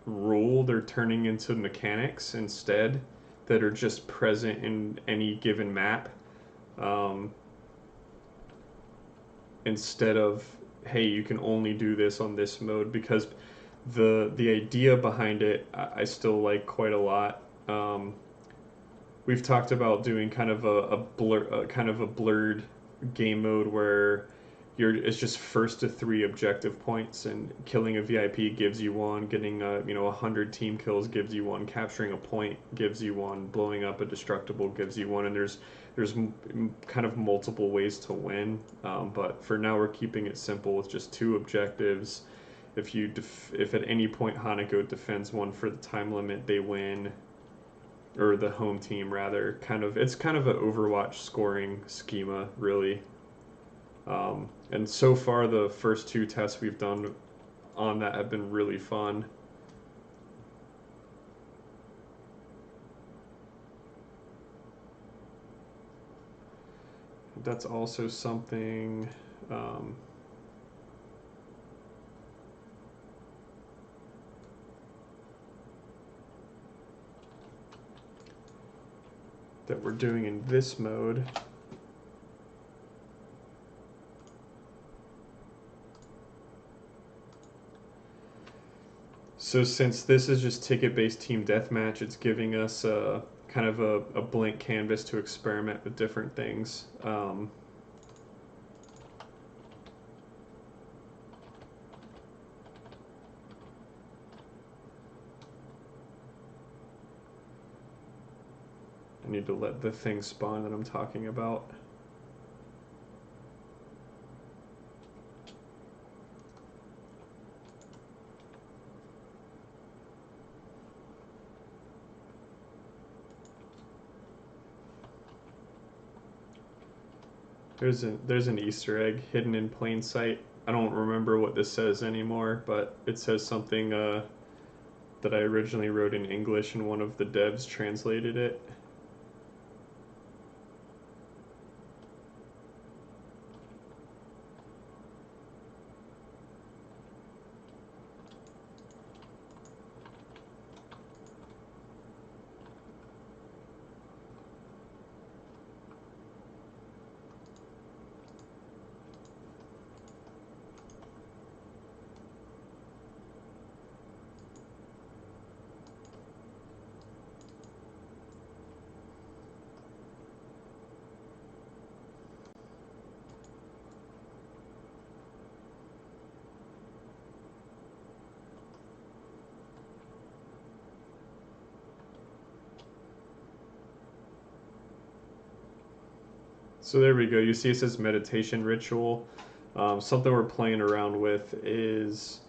rule, they're turning into mechanics instead that are just present in any given map. instead of, hey, you can only do this on this mode, because the idea behind it I still like quite a lot. We've talked about doing kind of a blurred game mode where it's just first to three objective points, and killing a VIP gives you one, getting 100 team kills gives you one, capturing a point gives you one, blowing up a destructible gives you one, and there's kind of multiple ways to win. But for now, we're keeping it simple with just two objectives. If at any point Hanako defends one for the time limit, they win, or the home team rather. It's kind of an Overwatch scoring schema, really. And so far, the first two tests we've done on that have been really fun. That's also something that we're doing in this mode. So since this is just ticket-based team deathmatch, it's giving us kind of a blank canvas to experiment with different things. I need to let the thing spawn that I'm talking about. There's an Easter egg hidden in plain sight. I don't remember what this says anymore, but it says something that I originally wrote in English, and one of the devs translated it. So there we go. You see it says meditation ritual. Something we're playing around with is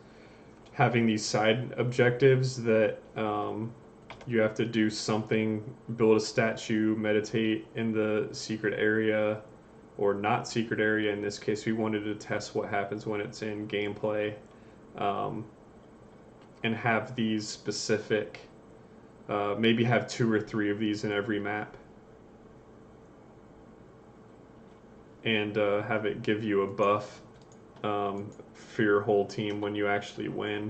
having these side objectives that you have to do something, build a statue, meditate in the secret area, or not secret area. In this case, we wanted to test what happens when it's in gameplay, and have these specific, maybe have 2 or 3 of these in every map. And have it give you a buff for your whole team when you actually win,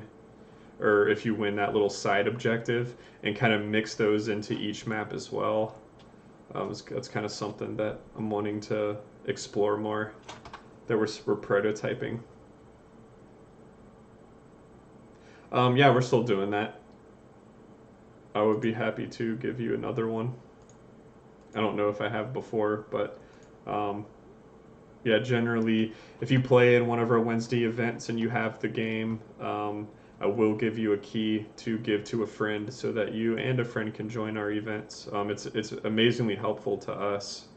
or if you win that little side objective, and kind of mix those into each map as well. That's kind of something that I'm wanting to explore more, that we're prototyping. Yeah, we're still doing that. I would be happy to give you another one. I don't know if I have before, but yeah, generally, if you play in one of our Wednesday events and you have the game, I will give you a key to give to a friend so that you and a friend can join our events. It's amazingly helpful to us,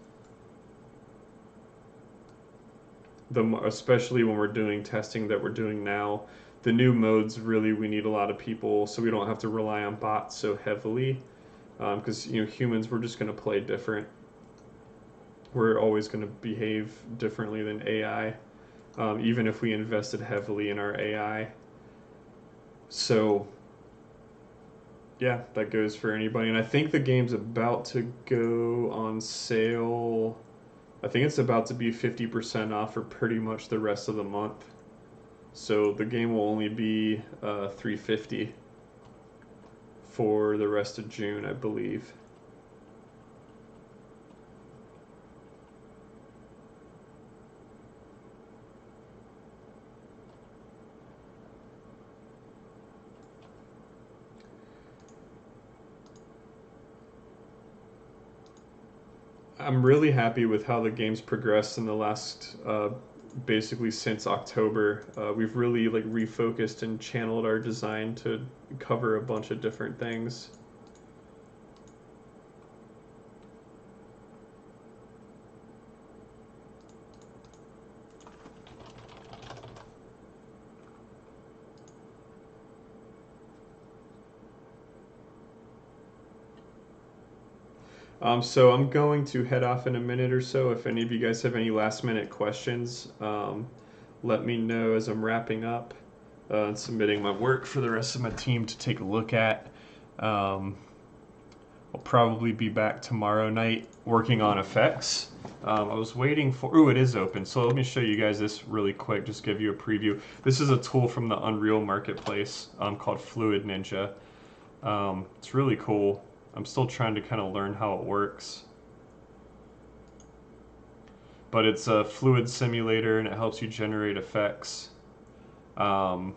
especially when we're doing testing that we're doing now. The new modes, really, we need a lot of people, so we don't have to rely on bots so heavily, because humans, we're just going to play different. We're always going to behave differently than AI, even if we invested heavily in our AI. So, yeah, that goes for anybody. And I think the game's about to go on sale. I think it's about to be 50% off for pretty much the rest of the month. So the game will only be $350 for the rest of June, I believe. I'm really happy with how the game's progressed in the last, basically since October. We've really like refocused and channeled our design to cover a bunch of different things. So I'm going to head off in a minute or so. If any of you guys have any last minute questions, let me know as I'm wrapping up and submitting my work for the rest of my team to take a look at. I'll probably be back tomorrow night working on effects. I was waiting for, ooh, it is open. So let me show you guys this really quick, just give you a preview. This is a tool from the Unreal Marketplace called Fluid Ninja. It's really cool. I'm still trying to kind of learn how it works. But it's a fluid simulator and it helps you generate effects. So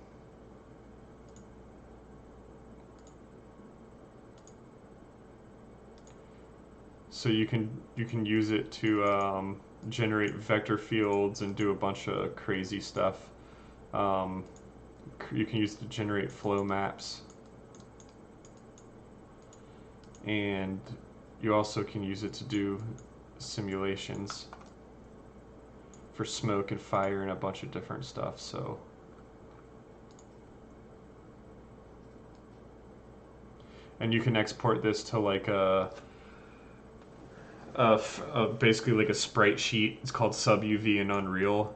you can use it to generate vector fields and do a bunch of crazy stuff. You can use it to generate flow maps. And you also can use it to do simulations for smoke and fire and a bunch of different stuff. So and you can export this to like basically like a sprite sheet. It's called sub-UV in Unreal,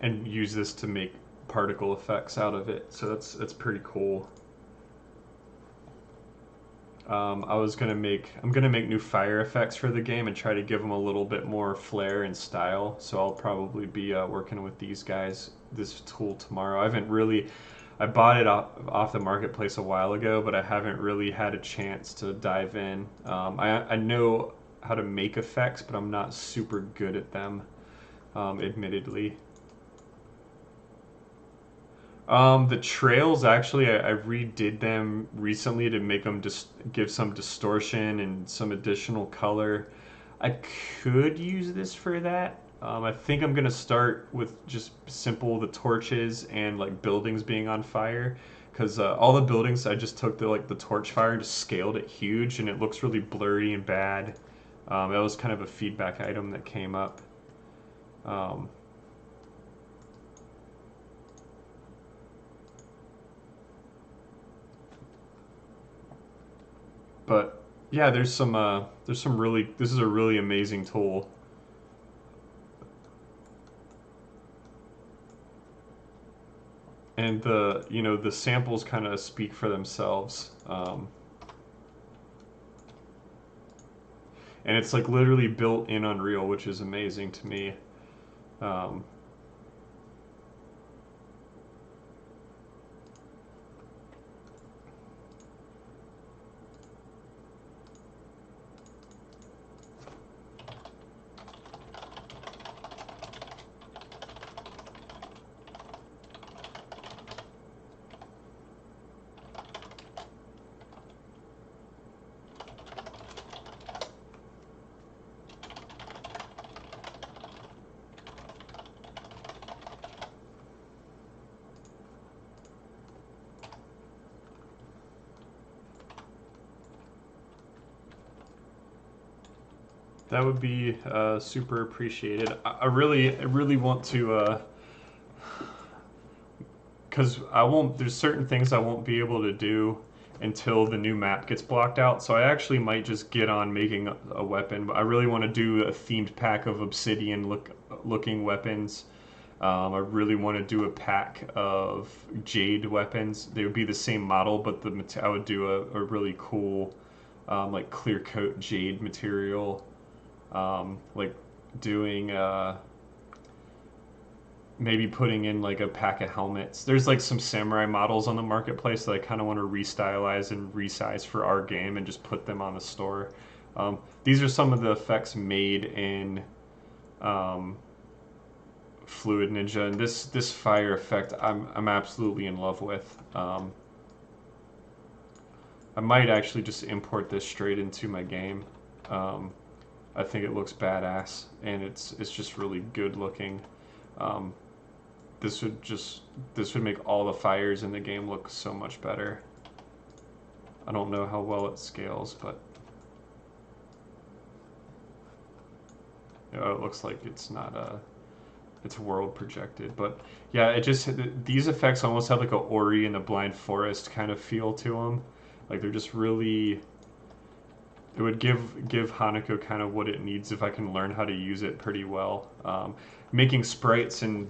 and use this to make particle effects out of it. So that's pretty cool. I'm gonna make new fire effects for the game and try to give them a little bit more flair and style. So I'll probably be working with these guys, this tool tomorrow. I bought it off the marketplace a while ago, but I haven't really had a chance to dive in. I know how to make effects, but I'm not super good at them, admittedly. The trails, actually, I redid them recently to make them just give some distortion and some additional color. I could use this for that. I think I'm gonna start with just the torches and like buildings being on fire, because all the buildings I just took the torch fire and just scaled it huge, and it looks really blurry and bad. That was kind of a feedback item that came up. But yeah, there's some really, this is a really amazing tool. And the samples kind of speak for themselves. And it's like literally built in Unreal, which is amazing to me. That would be super appreciated. I really want to, because there's certain things I won't be able to do until the new map gets blocked out. So I actually might just get on making a weapon. But I really want to do a themed pack of obsidian looking weapons. I really want to do a pack of jade weapons. They would be the same model, but I would do a really cool, like clear coat jade material. Like doing maybe putting in like a pack of helmets. There's like some samurai models on the marketplace that I kind of want to restylize and resize for our game and just put them on the store. These are some of the effects made in Fluid Ninja, and this fire effect I'm absolutely in love with. I might actually just import this straight into my game. I think it looks badass, and it's just really good looking. Um, this would make all the fires in the game look so much better. I don't know how well it scales, but it looks like it's not it's world projected. But yeah, these effects almost have like a Ori in the Blind Forest kind of feel to them. Like they're just really. It would give Hanako kind of what it needs if I can learn how to use it pretty well. Making sprites and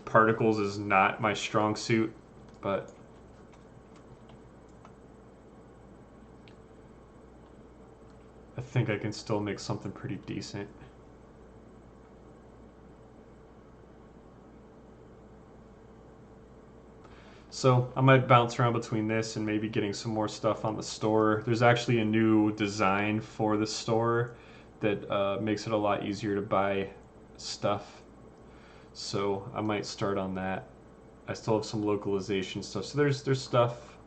particles is not my strong suit, but I think I can still make something pretty decent. So I might bounce around between this and maybe getting some more stuff on the store. There's actually a new design for the store that makes it a lot easier to buy stuff. So I might start on that. I still have some localization stuff. So there's stuff.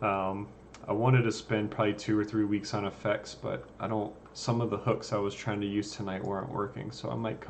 I wanted to spend probably 2 or 3 weeks on effects, but I don't. Some of the hooks I was trying to use tonight weren't working, so I might come